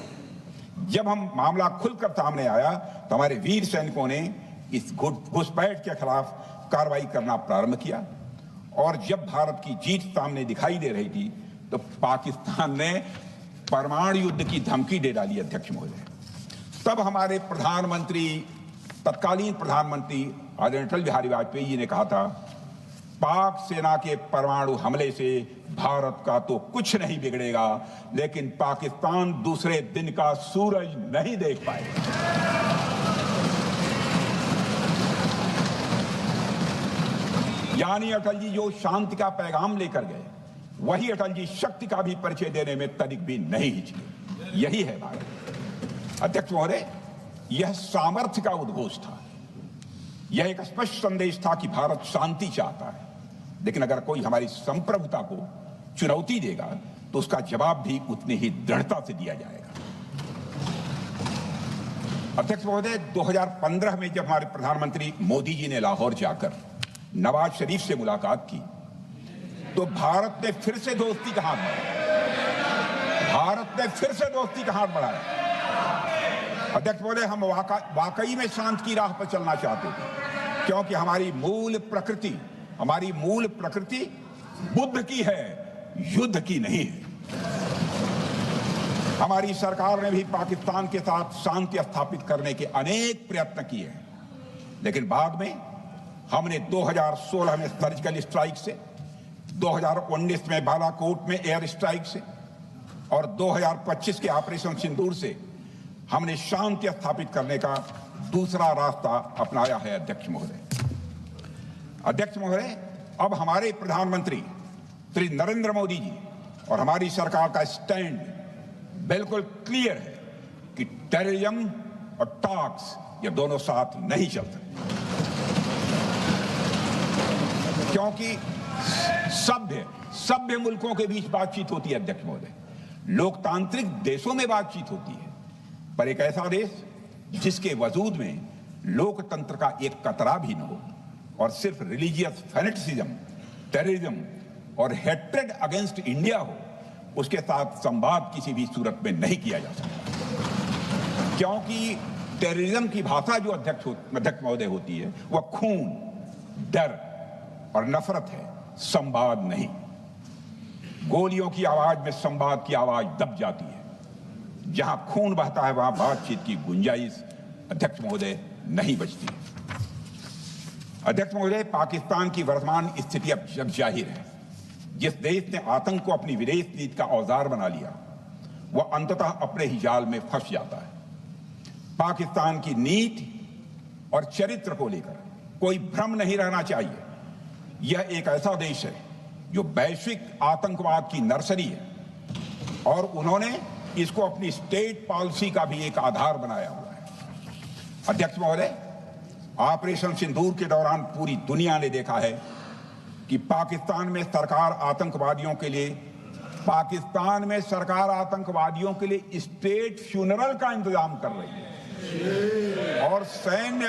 जब हम मामला खुलकर सामने आया तो हमारे वीर सैनिकों ने इस घुसपैठ के खिलाफ कार्रवाई करना प्रारंभ किया, और जब भारत की जीत सामने दिखाई दे रही थी तो पाकिस्तान ने परमाणु युद्ध की धमकी दे डाली। अध्यक्ष महोदय, तब हमारे तत्कालीन प्रधानमंत्री आदरणीय अटल बिहारी वाजपेयी जी ने कहा था पाक सेना के परमाणु हमले से भारत का तो कुछ नहीं बिगड़ेगा, लेकिन पाकिस्तान दूसरे दिन का सूरज नहीं देख पाएगा। यानी अटल जी जो शांति का पैगाम लेकर गए, वही अटल जी शक्ति का भी परिचय देने में तनिक भी नहीं हिचके। यही है भारत। अध्यक्ष महोदय, यह सामर्थ्य का उद्घोष था। यह एक स्पष्ट संदेश था कि भारत शांति चाहता है, लेकिन अगर कोई हमारी संप्रभुता को चुनौती देगा तो उसका जवाब भी उतनी ही दृढ़ता से दिया जाएगा। अध्यक्ष महोदय, 2015 में जब हमारे प्रधानमंत्री मोदी जी ने लाहौर जाकर नवाज शरीफ से मुलाकात की, तो भारत ने फिर से दोस्ती का हाथ बढ़ाया। अध्यक्ष महोदय, हम वाकई में शांति की राह पर चलना चाहते थे, क्योंकि हमारी मूल प्रकृति बुद्ध की है, युद्ध की नहीं है। हमारी सरकार ने भी पाकिस्तान के साथ शांति स्थापित करने के अनेक प्रयत्न किए हैं, लेकिन बाद में हमने 2016 में सर्जिकल स्ट्राइक से, 2019 में बालाकोट में एयर स्ट्राइक से और 2025 के ऑपरेशन सिंदूर से हमने शांति स्थापित करने का दूसरा रास्ता अपनाया है। अध्यक्ष महोदय, अब हमारे प्रधानमंत्री श्री नरेंद्र मोदी जी और हमारी सरकार का स्टैंड बिल्कुल क्लियर है कि टेररिज्म और टॉक्स ये दोनों साथ नहीं चल सकते, क्योंकि सभ्य मुल्कों के बीच बातचीत होती है। अध्यक्ष महोदय, लोकतांत्रिक देशों में बातचीत होती है, पर एक ऐसा देश जिसके वजूद में लोकतंत्र का एक कतरा भी न हो और सिर्फ रिलीजियस फैनेटिसिज्म, टेररिज्म और हेट्रेड अगेंस्ट इंडिया हो, उसके साथ संवाद किसी भी सूरत में नहीं किया जा सकता, क्योंकि टेररिज्म की भाषा जो अध्यक्ष महोदय होती है, वह खून, डर और नफरत है, संवाद नहीं। गोलियों की आवाज में संवाद की आवाज दब जाती है। जहां खून बहता है वहां बातचीत की गुंजाइश अध्यक्ष महोदय नहीं बचती। अध्यक्ष महोदय, पाकिस्तान की वर्तमान स्थिति अब जग जाहिर है। जिस देश ने आतंक को अपनी विदेश नीति का औजार बना लिया, वह अंततः अपने ही जाल में फंस जाता है। पाकिस्तान की नीति और चरित्र को लेकर कोई भ्रम नहीं रहना चाहिए। यह एक ऐसा देश है जो वैश्विक आतंकवाद की नर्सरी है, और उन्होंने इसको अपनी स्टेट पॉलिसी का भी एक आधार बनाया हुआ है। अध्यक्ष महोदय, ऑपरेशन सिंदूर के दौरान पूरी दुनिया ने देखा है कि पाकिस्तान में सरकार आतंकवादियों के लिए स्टेट फ्यूनरल का इंतजाम कर रही है, और सैन्य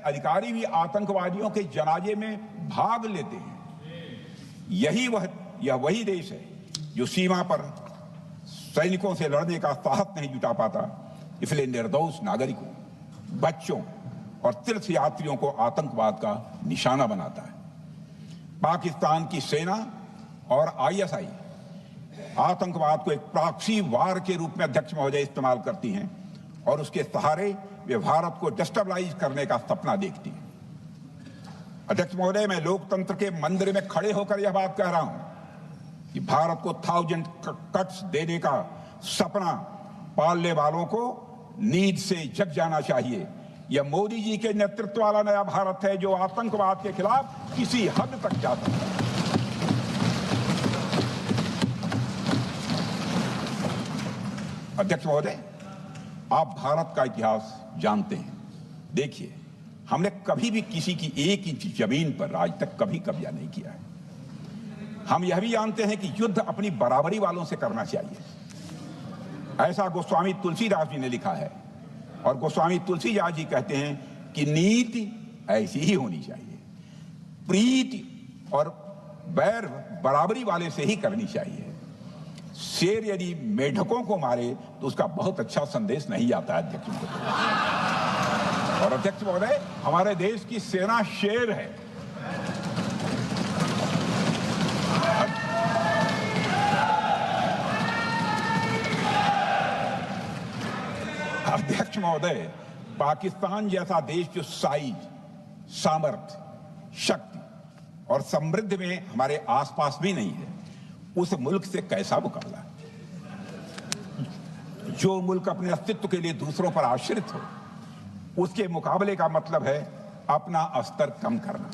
अधिकारी भी आतंकवादियों के जनाजे में भाग लेते हैं। यह वही देश है जो सीमा पर सैनिकों से लड़ने का साहस नहीं जुटा पाता, इसलिए निर्दोष नागरिकों, बच्चों और तीर्थयात्रियों को आतंकवाद का निशाना बनाता है। पाकिस्तान की सेना और आईएसआई आतंकवाद को एक प्रॉक्सी वार के रूप में अध्यक्ष महोदय इस्तेमाल करती हैं, और उसके सहारे वे भारत को डिस्टेबलाइज करने का सपना देखती हैं। अध्यक्ष महोदय, मैं लोकतंत्र के मंदिर में खड़े होकर यह बात कह रहा हूं कि भारत को 1000 कट्स देने का सपना पालने वालों को नींद से जग जाना चाहिए। यह मोदी जी के नेतृत्व वाला नया भारत है जो आतंकवाद के खिलाफ किसी हद तक जाता है। अध्यक्ष महोदय, आप भारत का इतिहास जानते हैं। देखिए, हमने कभी भी किसी की 1 इंच जमीन पर आज तक कभी कब्जा नहीं किया है। हम यह भी जानते हैं कि युद्ध अपनी बराबरी वालों से करना चाहिए। ऐसा गोस्वामी तुलसीदास जी ने लिखा है, और गोस्वामी तुलसीदास जी कहते हैं कि नीति ऐसी ही होनी चाहिए, प्रीति और बैर बराबरी वाले से ही करनी चाहिए। शेर यदि मेढकों को मारे तो उसका बहुत अच्छा संदेश नहीं आता है अध्यक्ष महोदय। और अध्यक्ष महोदय, हमारे देश की सेना शेर है। अध्यक्ष महोदय, पाकिस्तान जैसा देश जो साइज, सामर्थ्य, शक्ति और समृद्धि में हमारे आसपास भी नहीं है, उस मुल्क से कैसा मुकाबला? जो मुल्क अपने अस्तित्व के लिए दूसरों पर आश्रित हो, उसके मुकाबले का मतलब है अपना स्तर कम करना।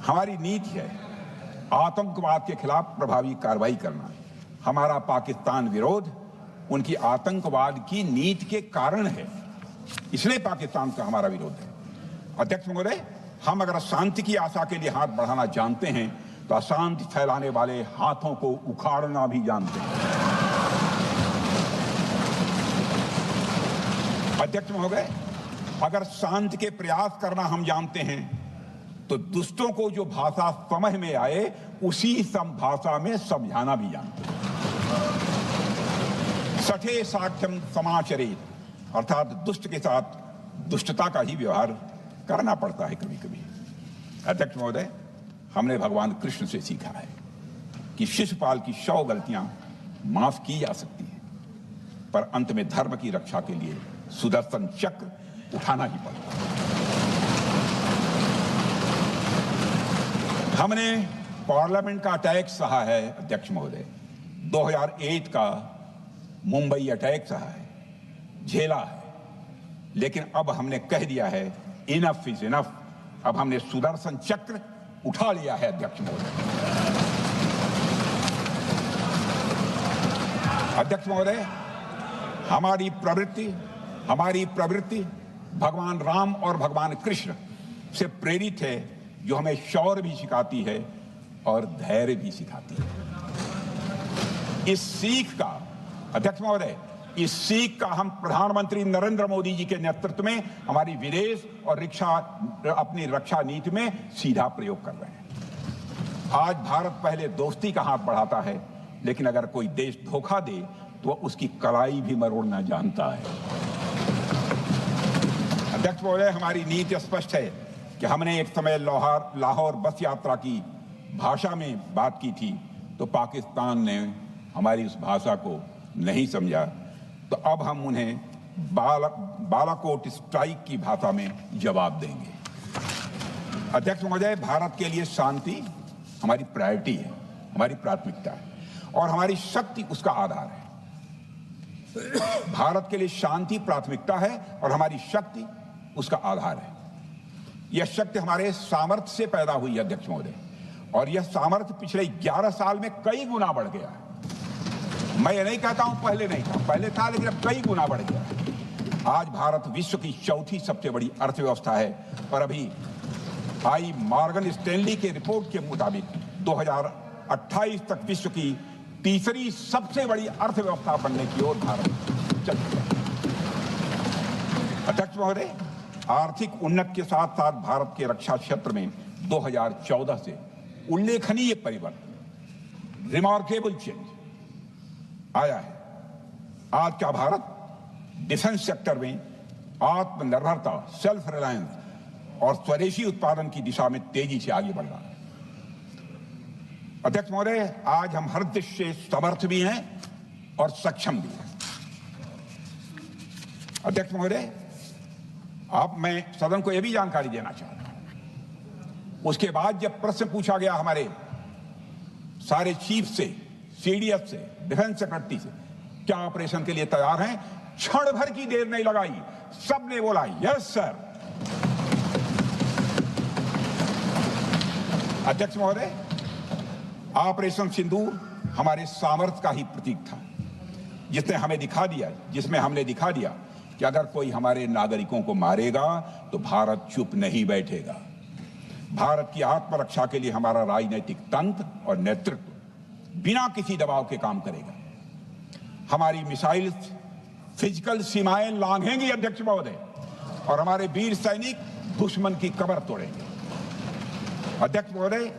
हमारी नीति है आतंकवाद के खिलाफ प्रभावी कार्रवाई करना। हमारा पाकिस्तान विरोध उनकी आतंकवाद की नीति के कारण है, इसलिए पाकिस्तान का हमारा विरोध है। अध्यक्ष महोदय, हम अगर शांति की आशा के लिए हाथ बढ़ाना जानते हैं तो अशांति फैलाने वाले हाथों को उखाड़ना भी जानते हैं। अध्यक्ष महोदय, अगर शांति के प्रयास करना हम जानते हैं तो दुष्टों को जो भाषा समझ में आए उसी भाषा में समझाना भी जानते हैं। सठे साक्ष्यम समाचरित, अर्थात दुष्ट के साथ दुष्टता का ही व्यवहार करना पड़ता है कभी कभी। अध्यक्ष महोदय, हमने भगवान कृष्ण से सीखा है कि शिशुपाल की 100 गलतियां माफ की जा सकती हैं, पर अंत में धर्म की रक्षा के लिए सुदर्शन चक्र उठाना ही पड़ता है। हमने पार्लियामेंट का अटैक सहा है अध्यक्ष महोदय, 2008 का मुंबई अटैक सहा है, झेला है, लेकिन अब हमने कह दिया है इनफ इज इनफ। अब हमने सुदर्शन चक्र उठा लिया है अध्यक्ष महोदय। अध्यक्ष महोदय, हमारी प्रवृत्ति भगवान राम और भगवान कृष्ण से प्रेरित है, जो हमें शौर्य भी सिखाती है और धैर्य भी सिखाती है। इस सीख का अध्यक्ष महोदय, इस सीख का हम प्रधानमंत्री नरेंद्र मोदी जी के नेतृत्व में हमारी विदेश और अपनी रक्षा नीति में सीधा प्रयोग कर रहे हैं। आज भारत पहले दोस्ती का हाथ बढ़ाता है, लेकिन अगर कोई देश धोखा दे तो उसकी कलाई भी मरोड़ना जानता है। अध्यक्ष महोदय, हमारी नीति स्पष्ट है कि हमने एक समय लाहौर बस यात्रा की भाषा में बात की थी तो पाकिस्तान ने हमारी उस भाषा को नहीं समझा, तो अब हम उन्हें बालाकोट स्ट्राइक की भाषा में जवाब देंगे। अध्यक्ष महोदय, भारत के लिए शांति हमारी प्रायोरिटी है, हमारी प्राथमिकता है और हमारी शक्ति उसका आधार है। भारत के लिए शांति प्राथमिकता है और हमारी शक्ति उसका आधार है। यह शक्ति हमारे सामर्थ्य से पैदा हुई है अध्यक्ष महोदय, और यह सामर्थ्य पिछले 11 साल में कई गुना बढ़ गया है। मैं ये नहीं कहता हूं पहले नहीं था, पहले था, लेकिन अब कई गुना बढ़ गया है। आज भारत विश्व की चौथी सबसे बड़ी अर्थव्यवस्था है और अभी आई मॉर्गन स्टैनली के रिपोर्ट के मुताबिक 2028 तक विश्व की तीसरी सबसे बड़ी अर्थव्यवस्था बनने की ओर भारत चल रहा है। अध्यक्ष महोदय, आर्थिक उन्नति के साथ साथ भारत के रक्षा क्षेत्र में 2014 से उल्लेखनीय परिवर्तन, रिमार्केबल चेंज आया है। आज का भारत डिफेंस सेक्टर में आत्मनिर्भरता, सेल्फ रिलायंस और स्वदेशी उत्पादन की दिशा में तेजी से आगे बढ़ रहा है। अध्यक्ष महोदय, आज हम हर दृष्टि से समर्थ भी हैं और सक्षम भी हैं। अध्यक्ष महोदय, मैं सदन को यह भी जानकारी देना चाहता हूं, उसके बाद जब प्रश्न पूछा गया हमारे सारे चीफ से, सीडीएस से, डिफेंस सेक्रेटरी से, क्या ऑपरेशन के लिए तैयार हैं, क्षण भर की देर नहीं लगाई, सबने बोला यस सर। अध्यक्ष महोदय, ऑपरेशन सिंदूर हमारे सामर्थ्य का ही प्रतीक था, जिसमें हमने दिखा दिया कि अगर कोई हमारे नागरिकों को मारेगा तो भारत चुप नहीं बैठेगा। भारत की आत्मरक्षा के लिए हमारा राजनीतिक तंत्र और नेतृत्व बिना किसी दबाव के काम करेगा। हमारी मिसाइल फिजिकल सीमाएं लांघेंगी अध्यक्ष महोदय, और हमारे वीर सैनिक दुश्मन की कमर तोड़ेंगे। अध्यक्ष महोदय,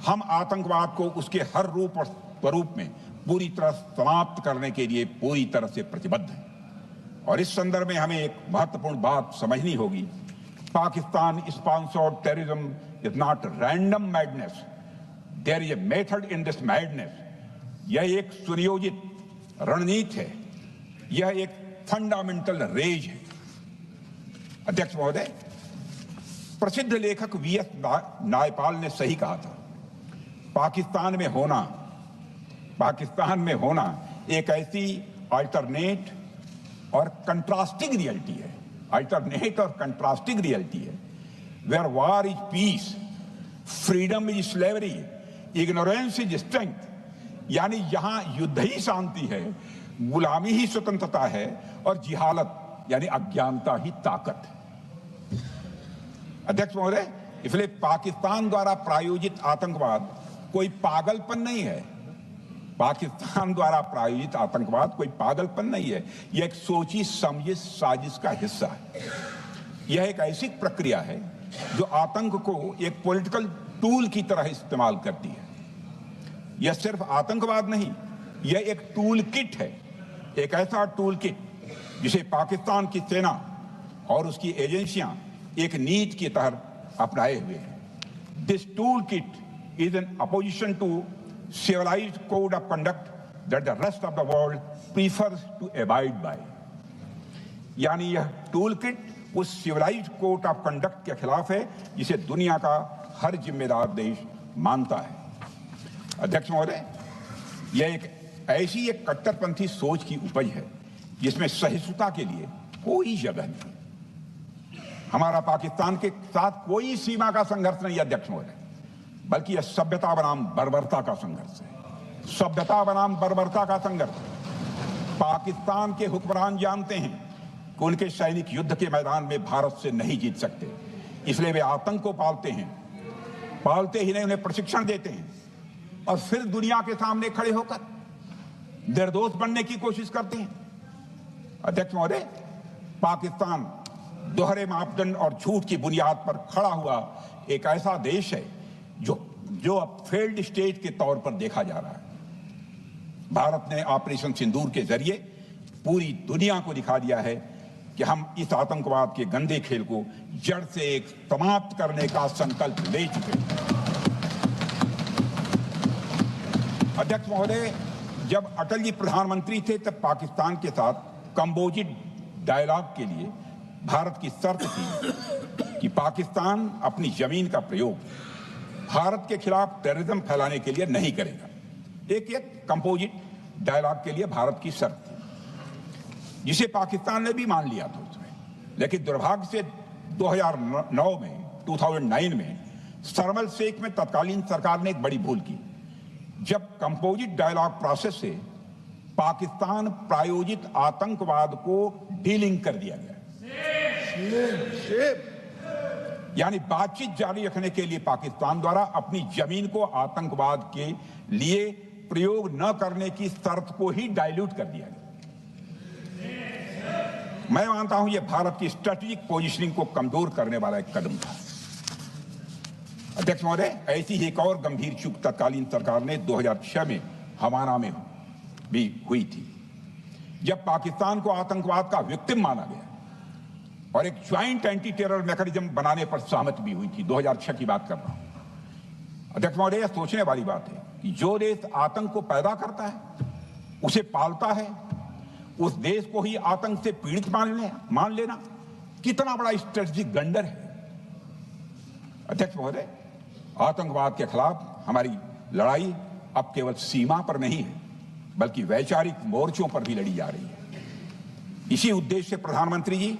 हम आतंकवाद को उसके हर रूप और स्वरूप में पूरी तरह समाप्त करने के लिए पूरी तरह से प्रतिबद्ध हैं, और इस संदर्भ में हमें एक महत्वपूर्ण बात समझनी होगी। Pakistan sponsored terrorism is not random madness, there is a method in this madness. यह एक सुनियोजित रणनीति है, यह एक फंडामेंटल रेज है। अध्यक्ष महोदय, प्रसिद्ध लेखक वीएस नायपाल ने सही कहा था, पाकिस्तान में होना एक ऐसी अल्टरनेट और कंट्रास्टिंग रियलिटी है, where war is peace, freedom is slavery, ignorance is strength. यानी यहां युद्ध ही शांति है, गुलामी ही स्वतंत्रता है और जिहालत यानी अज्ञानता ही ताकत है। अध्यक्ष महोदय, इसलिए पाकिस्तान द्वारा प्रायोजित आतंकवाद कोई पागलपन नहीं है। पाकिस्तान द्वारा प्रायोजित आतंकवाद कोई पागलपन नहीं है, यह एक सोची समझी साजिश का हिस्सा है। यह एक ऐसी प्रक्रिया है जो आतंक को एक पॉलिटिकल टूल की तरह इस्तेमाल करती है। यह सिर्फ आतंकवाद नहीं, यह एक टूल किट है, एक ऐसा टूल किट जिसे पाकिस्तान की सेना और उसकी एजेंसियां एक नीति की तरह अपनाए हुए हैं। This tool kit is an opposition to civilized code of conduct that the rest of the world prefers to abide by। यानी यह टूल किट उस सिविलाइज्ड कोड ऑफ कंडक्ट के खिलाफ है जिसे दुनिया का हर जिम्मेदार देश मानता है। अध्यक्ष महोदय, यह एक कट्टरपंथी सोच की उपज है जिसमें सहिष्णुता के लिए कोई जगह नहीं। हमारा पाकिस्तान के साथ कोई सीमा का संघर्ष नहीं है अध्यक्ष महोदय, बल्कि यह सभ्यता बनाम बर्बरता का संघर्ष है। सभ्यता बनाम बर्बरता का संघर्ष। पाकिस्तान के हुक्मरान जानते हैं कि उनके सैनिक युद्ध के मैदान में भारत से नहीं जीत सकते, इसलिए वे आतंक को पालते ही नहीं, उन्हें प्रशिक्षण देते हैं और फिर दुनिया के सामने खड़े होकर निर्दोष बनने की कोशिश करते हैं। अध्यक्ष महोदय, पाकिस्तान दोहरे मापदंड और झूठ की बुनियाद पर खड़ा हुआ एक ऐसा देश है जो अब फेल्ड स्टेट के तौर पर देखा जा रहा है। भारत ने ऑपरेशन सिंदूर के जरिए पूरी दुनिया को दिखा दिया है कि हम इस आतंकवाद के गंदे खेल को जड़ से एक समाप्त करने का संकल्प ले चुके हैं। अध्यक्ष महोदय, जब अटल जी प्रधानमंत्री थे तब पाकिस्तान के साथ कंबोजिट डायलॉग के लिए भारत की शर्त थी कि पाकिस्तान अपनी जमीन का प्रयोग भारत के खिलाफ टेररिज्म फैलाने के लिए नहीं करेगा। एक कंपोजिट डायलॉग के लिए भारत की शर्त थी, जिसे पाकिस्तान ने भी मान लिया था उसमें। लेकिन दुर्भाग्य से 2009 में शर्म शेख में तत्कालीन सरकार ने एक बड़ी भूल की, जब कंपोजिट डायलॉग प्रोसेस से पाकिस्तान प्रायोजित आतंकवाद को डीलिंक कर दिया गया। यानी बातचीत जारी रखने के लिए पाकिस्तान द्वारा अपनी जमीन को आतंकवाद के लिए प्रयोग न करने की शर्त को ही डाइल्यूट कर दिया गया। मैं मानता हूं यह भारत की स्ट्रेटेजिक पोजीशनिंग को कमजोर करने वाला एक कदम था। अध्यक्ष महोदय, ऐसी ही एक और गंभीर चूक तत्कालीन सरकार ने 2006 में हवाना में भी हुई थी, जब पाकिस्तान को आतंकवाद का विक्टिम माना गया और एक ज्वाइंट एंटी टेरर मैकेनिज्म बनाने पर सहमति भी हुई थी। 2006 की बात कर रहा हूं। अध्यक्ष महोदय, यह सोचने वाली बात है कि जो देश आतंक को पैदा करता है, उसे पालता है, उस देश को ही आतंक से पीड़ित मान लेना कितना बड़ा स्ट्रेटेजिक ब्लंडर है। अध्यक्ष महोदय, आतंकवाद के खिलाफ हमारी लड़ाई अब केवल सीमा पर नहीं है, बल्कि वैचारिक मोर्चों पर भी लड़ी जा रही है। इसी उद्देश्य से प्रधानमंत्री जी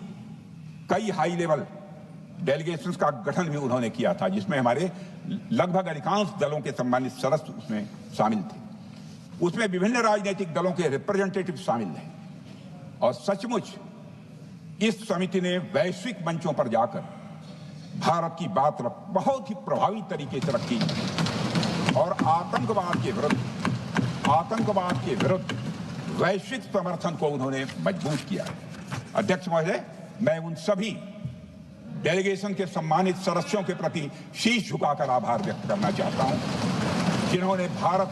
कई हाई लेवल डेलीगेशंस का गठन भी उन्होंने किया था, जिसमें हमारे लगभग अधिकांश दलों के सम्मानित सदस्य उसमें शामिल थे। उसमें विभिन्न राजनीतिक दलों के रिप्रेजेंटेटिव शामिल थे और सचमुच इस समिति ने वैश्विक मंचों पर जाकर भारत की बात बहुत ही प्रभावी तरीके से रखी और आतंकवाद के विरुद्ध वैश्विक समर्थन को उन्होंने मजबूत किया। अध्यक्ष महोदय, मैं उन सभी डेलीगेशन के सम्मानित सदस्यों के प्रति शीश झुकाकर आभार व्यक्त करना चाहता हूं, जिन्होंने भारत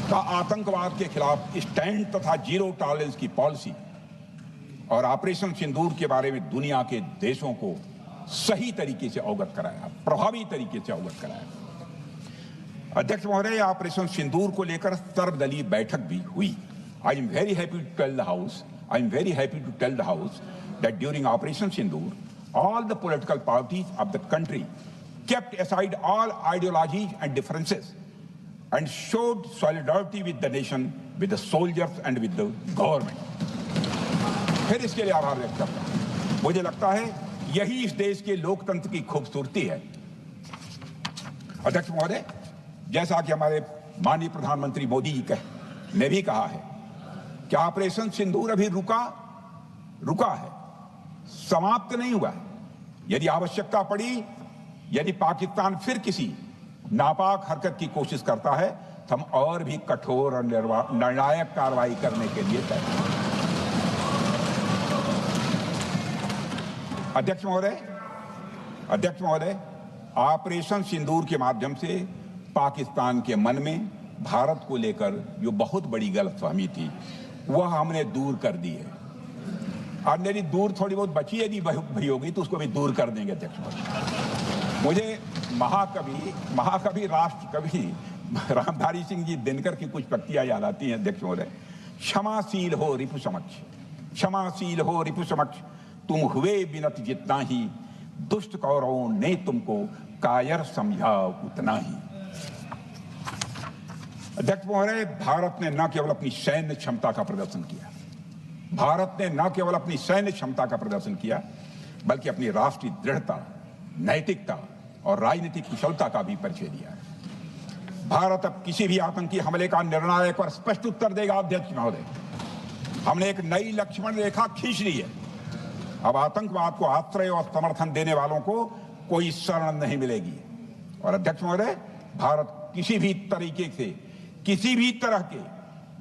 का आतंकवाद के खिलाफ स्टैंड तथा जीरो टॉलरेंस की पॉलिसी और ऑपरेशन सिंदूर के बारे में दुनिया के देशों को सही तरीके से अवगत कराया, प्रभावी तरीके से अवगत कराया। अध्यक्ष महोदय, ऑपरेशन सिंदूर को लेकर सर्वदलीय बैठक भी हुई। I am very happy to tell the house that during Operation Sindoor, All the political parties of the country kept aside all ideologies and differences and showed solidarity with the nation, with the soldiers and with the government. फिर इसके लिए आभार व्यक्त करता हूं। मुझे लगता है यही इस देश के लोकतंत्र की खूबसूरती है। अध्यक्ष महोदय, जैसा कि हमारे माननीय प्रधानमंत्री मोदी जी ने भी कहा है कि ऑपरेशन सिंदूर अभी रुका है, समाप्त नहीं हुआ है। यदि आवश्यकता पड़ी, यदि पाकिस्तान फिर किसी नापाक हरकत की कोशिश करता है तो हम और भी कठोर और निर्णायक कार्रवाई करने के लिए तैयार हैं। अध्यक्ष महोदय, ऑपरेशन सिंदूर के माध्यम से पाकिस्तान के मन में भारत को लेकर जो बहुत बड़ी गलतफहमी थी वह हमने दूर कर दी है। और मेरी दूर थोड़ी बहुत बची यदि भई होगी तो उसको भी दूर कर देंगे। अध्यक्ष महोदय, मुझे महाकवि राष्ट्र कवि रामधारी सिंह जी दिनकर की कुछ पंक्तियां याद आती हैं। अध्यक्ष महोदय, क्षमाशील हो रिपु समक्ष, तुम हुए बिनत जितना ही, दुष्ट कौरवों ने तुमको कायर समझा उतना ही। अध्यक्ष महोदय, भारत ने न केवल अपनी सैन्य क्षमता का प्रदर्शन किया, बल्कि अपनी राष्ट्रीय दृढ़ता, नैतिकता और राजनीतिक कुशलता का भी परिचय दिया है। भारत अब किसी भी आतंकी हमले का निर्णायक और स्पष्ट उत्तर देगा। अध्यक्ष महोदय, हमने एक नई लक्ष्मण रेखा खींच ली है। अब आतंकवाद को आश्रय और समर्थन देने वालों को कोई शरण नहीं मिलेगी। और अध्यक्ष महोदय, भारत किसी भी तरह के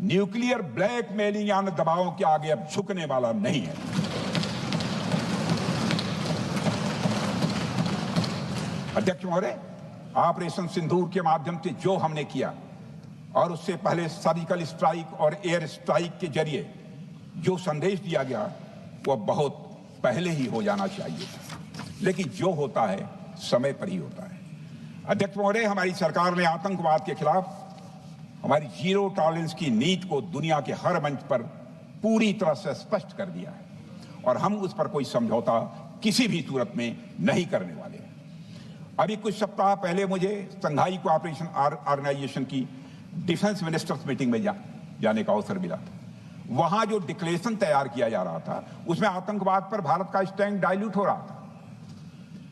न्यूक्लियर ब्लैकमेलिंग या दबावों के आगे अब झुकने वाला नहीं है। अध्यक्ष महोदय, ऑपरेशन सिंदूर के माध्यम से जो हमने किया और उससे पहले सर्जिकल स्ट्राइक और एयर स्ट्राइक के जरिए जो संदेश दिया गया वह बहुत पहले ही हो जाना चाहिए, लेकिन जो होता है समय पर ही होता है। अध्यक्ष महोदय, हमारी सरकार ने आतंकवाद के खिलाफ हमारी जीरो टॉलरेंस की नीति को दुनिया के हर मंच पर पूरी तरह से स्पष्ट कर दिया है और हम उस पर कोई समझौता किसी भी सूरत में नहीं करने वाले हैं। अभी कुछ सप्ताह पहले मुझे शंघाई कोऑपरेशन ऑर्गेनाइजेशन की डिफेंस मिनिस्टर्स मीटिंग में जाने का अवसर मिला। वहां जो डिक्लेरेशन तैयार किया जा रहा था उसमें आतंकवाद पर भारत का स्टैंड डाइल्यूट हो रहा था।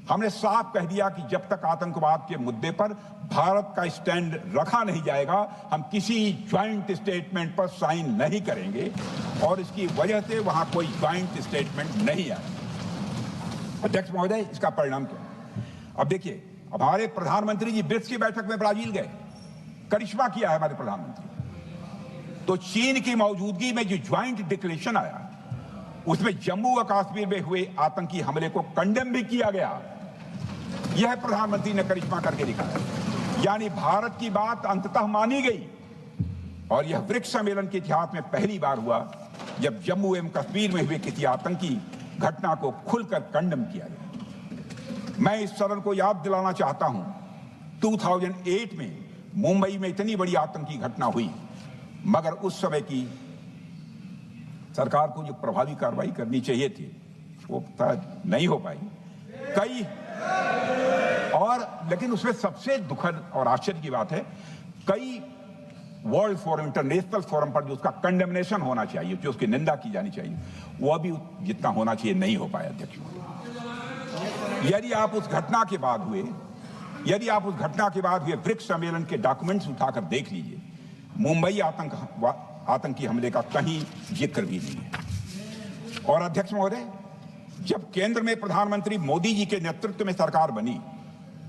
हमने साफ कह दिया कि जब तक आतंकवाद के मुद्दे पर भारत का स्टैंड रखा नहीं जाएगा, हम किसी ज्वाइंट स्टेटमेंट पर साइन नहीं करेंगे और इसकी वजह से वहां कोई ज्वाइंट स्टेटमेंट नहीं आया। अध्यक्ष महोदय, इसका परिणाम क्या? अब देखिए, हमारे प्रधानमंत्री जी ब्रिक्स की बैठक में ब्राजील गए, करिश्मा किया है हमारे प्रधानमंत्री। तो चीन की मौजूदगी में जो ज्वाइंट डिक्लेरेशन आया उसमें जम्मू और कश्मीर में हुए आतंकी हमले को कंडेम भी किया गया। यह प्रधानमंत्री ने करिश्मा करके दिखाया। यानी भारत की बात अंततः मानी गई और यह ब्रिक्स सम्मेलन के इतिहास में पहली बार हुआ जब जम्मू एवं कश्मीर में हुए किसी आतंकी घटना को खुलकर कंडेम किया गया। मैं इस सदन को याद दिलाना चाहता हूं, 2008 में मुंबई में इतनी बड़ी आतंकी घटना हुई, मगर उस समय की सरकार को जो प्रभावी कार्रवाई करनी चाहिए थी वो नहीं हो पाई। लेकिन उसमें सबसे दुखद और आश्चर्य की बात है, कई वर्ल्ड फोरम, इंटरनेशनल फोरम पर जो उसका कंडेमनेशन होना चाहिए, जो उसकी निंदा की जानी चाहिए, वह भी जितना होना चाहिए नहीं हो पाया। अध्यक्ष, यदि आप उस घटना के बाद हुए ब्रिक्स सम्मेलन के डॉक्यूमेंट्स उठाकर देख लीजिए, मुंबई आतंकी हमले का कहीं जिक्र भी नहीं है। और अध्यक्ष महोदय, जब केंद्र में प्रधानमंत्री मोदी जी के नेतृत्व में सरकार बनी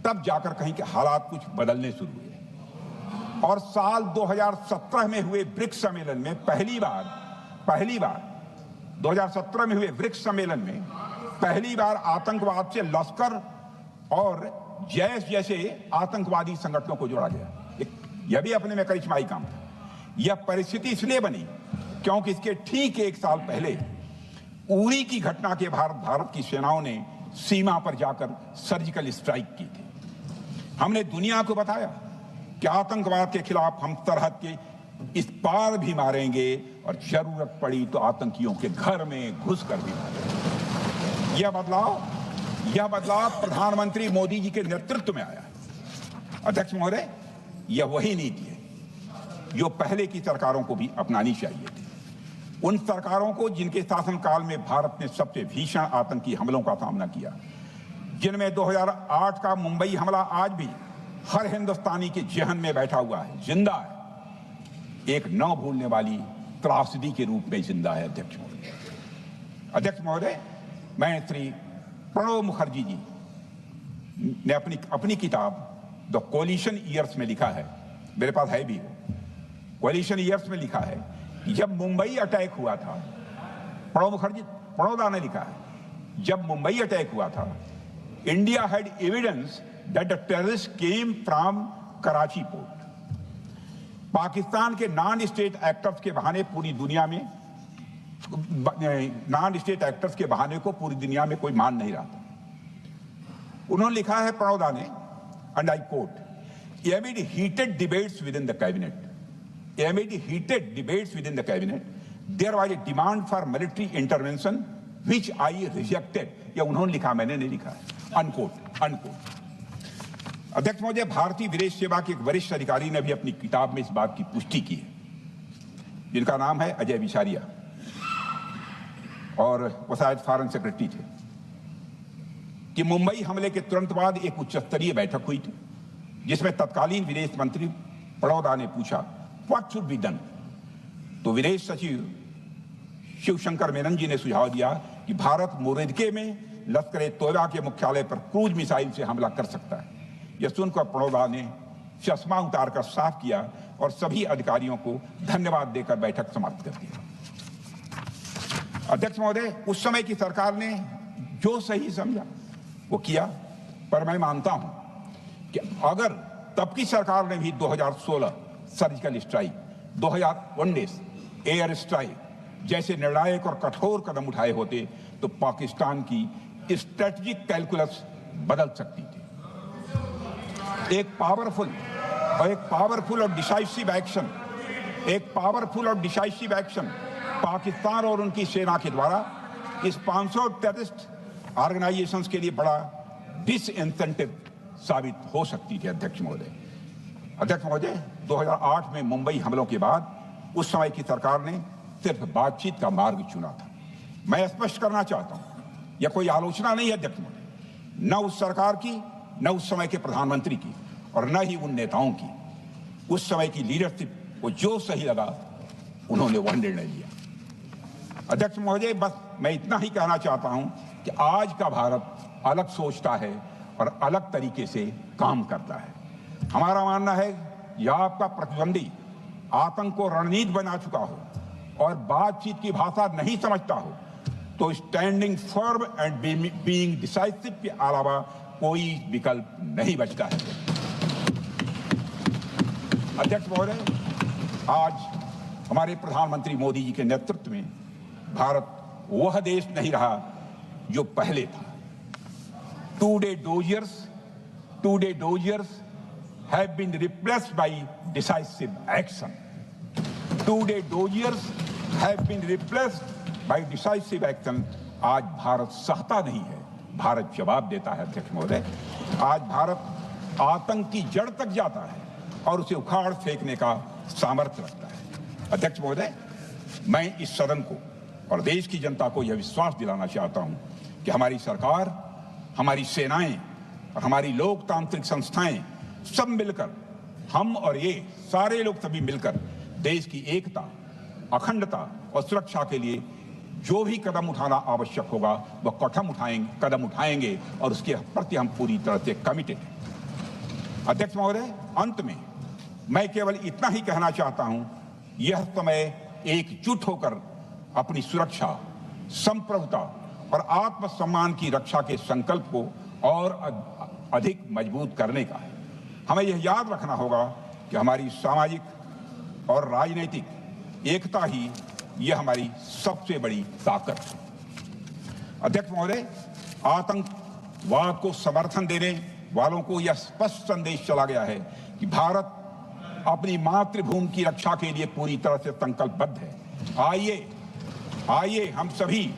तब जाकर कहीं के हालात कुछ बदलने शुरू हुए और साल 2017 में हुए ब्रिक्स सम्मेलन में पहली बार 2017 में हुए ब्रिक्स सम्मेलन में पहली बार आतंकवाद से लश्कर और जैश जैसे आतंकवादी संगठनों को जोड़ा गया। यह भी अपने में करिश्माई काम था। यह परिस्थिति इसलिए बनी क्योंकि इसके ठीक एक साल पहले उरी की घटना के भारत की सेनाओं ने सीमा पर जाकर सर्जिकल स्ट्राइक की थी। हमने दुनिया को बताया कि आतंकवाद के खिलाफ हम सरहद के इस पार भी मारेंगे और जरूरत पड़ी तो आतंकियों के घर में घुसकर भी मारेंगे। यह बदलाव प्रधानमंत्री मोदी जी के नेतृत्व में आया है। अध्यक्ष महोदय, यह वही नीति है जो पहले की सरकारों को भी अपनानी चाहिए थी। उन सरकारों को जिनके शासनकाल में भारत ने सबसे भीषण आतंकी हमलों का सामना किया, जिनमें 2008 का मुंबई हमला आज भी हर हिंदुस्तानी के जहन में बैठा हुआ है, जिंदा है, एक न भूलने वाली त्रासदी के रूप में जिंदा है। अध्यक्ष महोदय, मैं श्री प्रणब मुखर्जी जी ने अपनी किताब द कोलिशन ईयर्स में लिखा है, मेरे पास है भी, कोलिशन ईयर्स में लिखा है कि जब मुंबई अटैक हुआ था, प्रणोदा ने लिखा है, जब मुंबई अटैक हुआ था, India had evidence that the terrorist came from Karachi port. Pakistan के नॉन स्टेट एक्टर्स के बहाने पूरी दुनिया में, नॉन स्टेट एक्टर्स के बहाने को पूरी दुनिया में कोई मान नहीं रहा था। उन्होंने लिखा है प्रणोदा ने, and I quote, amid heated debates within the cabinet, there was a demand for military intervention which I rejected. यह उन्होंने लिखा, मैंने नहीं लिखा है, अनकोट। अध्यक्ष महोदय, भारतीय विदेश सेवा के एक वरिष्ठ अधिकारी ने भी अपनी किताब में इस बात की पुष्टि की है, जिनका नाम है अजय बिसारिया, और वो शायद फॉरेन सेक्रेटरी थे, कि मुंबई हमले के तुरंत बाद एक उच्च स्तरीय बैठक हुई थी जिसमें तत्कालीन विदेश मंत्री प्रणोदा ने पूछा व्हाट शुड बी डन। तो विदेश सचिव शिवशंकर मेनन जी ने सुझाव दिया कि भारत मोरदके में लश्कर तोयबा के मुख्यालय पर क्रूज मिसाइल से हमला कर सकता है। यह सुनकर प्रणोदा ने चश्मा उतारकर साफ किया और सभी अधिकारियों को धन्यवाद देकर बैठक समाप्त कर दी। अध्यक्ष महोदय, उस समय की सरकार ने जो सही समझा वो किया, पर मैं मानता हूं कि अगर तब की सरकार ने भी 2016 सर्जिकल स्ट्राइक, 2019 एयर स्ट्राइक जैसे निर्णायक और कठोर कदम उठाए होते तो पाकिस्तान की स्ट्रेटजिक कैलकुलस बदल सकती थी। एक पावरफुल और डिसाइसिव एक्शन पाकिस्तान और उनकी सेना के द्वारा इस 500 टेररिस्ट ऑर्गेनाइजेशंस के लिए बड़ा डिसइंसेंटिव साबित हो सकती थी। अध्यक्ष महोदय, 2008 में मुंबई हमलों के बाद उस समय की सरकार ने सिर्फ बातचीत का मार्ग चुना था। मैं स्पष्ट करना चाहता हूं, यह कोई आलोचना नहीं है अध्यक्ष महोदय, न उस सरकार की, न उस समय के प्रधानमंत्री की, और न ही उन नेताओं की। उस समय की लीडरशिप को जो सही लगा उन्होंने वह निर्णय लिया। अध्यक्ष महोदय, बस मैं इतना ही कहना चाहता हूं कि आज का भारत अलग सोचता है और अलग तरीके से काम करता है। हमारा मानना है यह आपका प्रतिद्वंदी आतंक को रणनीति बना चुका हो और बातचीत की भाषा नहीं समझता हो तो standing firm and being decisive के अलावा कोई विकल्प नहीं बचता है। अध्यक्ष महोदय, आज हमारे प्रधानमंत्री मोदी जी के नेतृत्व में भारत वह देश नहीं रहा जो पहले था। Today doziers have been replaced by decisive action. आज भारत सहता नहीं है, भारत जवाब देता है। अध्यक्ष महोदय, आज भारत आतंक की जड़ तक जाता है और उसे उखाड़ फेंकने का सामर्थ्य रखता है। अध्यक्ष महोदय, मैं इस सदन को और देश की जनता को यह विश्वास दिलाना चाहता हूं कि हमारी सरकार, हमारी सेनाएं और हमारी लोकतांत्रिक संस्थाएं सब मिलकर, हम और ये सारे लोग सभी मिलकर देश की एकता, अखंडता और सुरक्षा के लिए जो भी कदम उठाना आवश्यक होगा वह कदम उठाएंगे और उसके प्रति हम पूरी तरह से कमिटेड हैं। अध्यक्ष महोदय, अंत में मैं केवल इतना ही कहना चाहता हूं, यह समय एकजुट होकर अपनी सुरक्षा, संप्रभुता और आत्मसम्मान की रक्षा के संकल्प को और अधिक मजबूत करने का है। हमें यह याद रखना होगा कि हमारी सामाजिक और राजनीतिक एकता ही यह हमारी सबसे बड़ी ताकत है। अध्यक्ष महोदय, आतंकवाद को समर्थन देने वालों को यह स्पष्ट संदेश चला गया है कि भारत अपनी मातृभूमि की रक्षा के लिए पूरी तरह से संकल्पबद्ध है। आइए हम सभी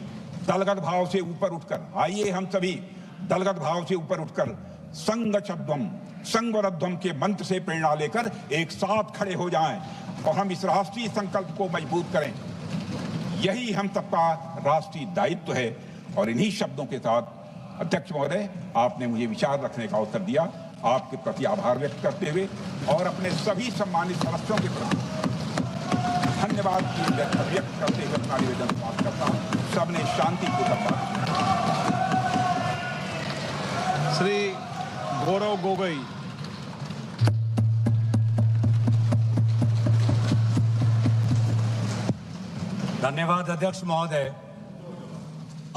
दलगत भाव से ऊपर उठकर, आइए हम सभी दलगत भाव से ऊपर उठकर संगच्छध्वम संगरध्वम के मंत्र से प्रेरणा लेकर एक साथ खड़े हो जाएं और हम इस राष्ट्रीय संकल्प को मजबूत करें। यही हम सबका राष्ट्रीय दायित्व है। और इन्हीं शब्दों के साथ अध्यक्ष महोदय, आपने मुझे विचार रखने का अवसर दिया। आपके प्रति आभार व्यक्त करते हुए और अपने सभी सम्मानित सदस्यों के प्रति धन्यवाद व्यक्त करते हुए अपना निवेदन समाप्त करता हूं। सबने शांतिपूर्वक बात श्री गौरव गोगोई। धन्यवाद अध्यक्ष महोदय।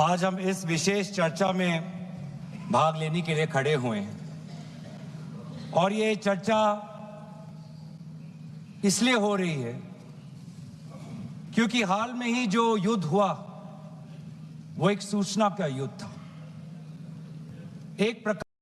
आज हम इस विशेष चर्चा में भाग लेने के लिए खड़े हुए हैं और ये चर्चा इसलिए हो रही है क्योंकि हाल में ही जो युद्ध हुआ वो एक सूचना का युद्ध था। एक प्रकार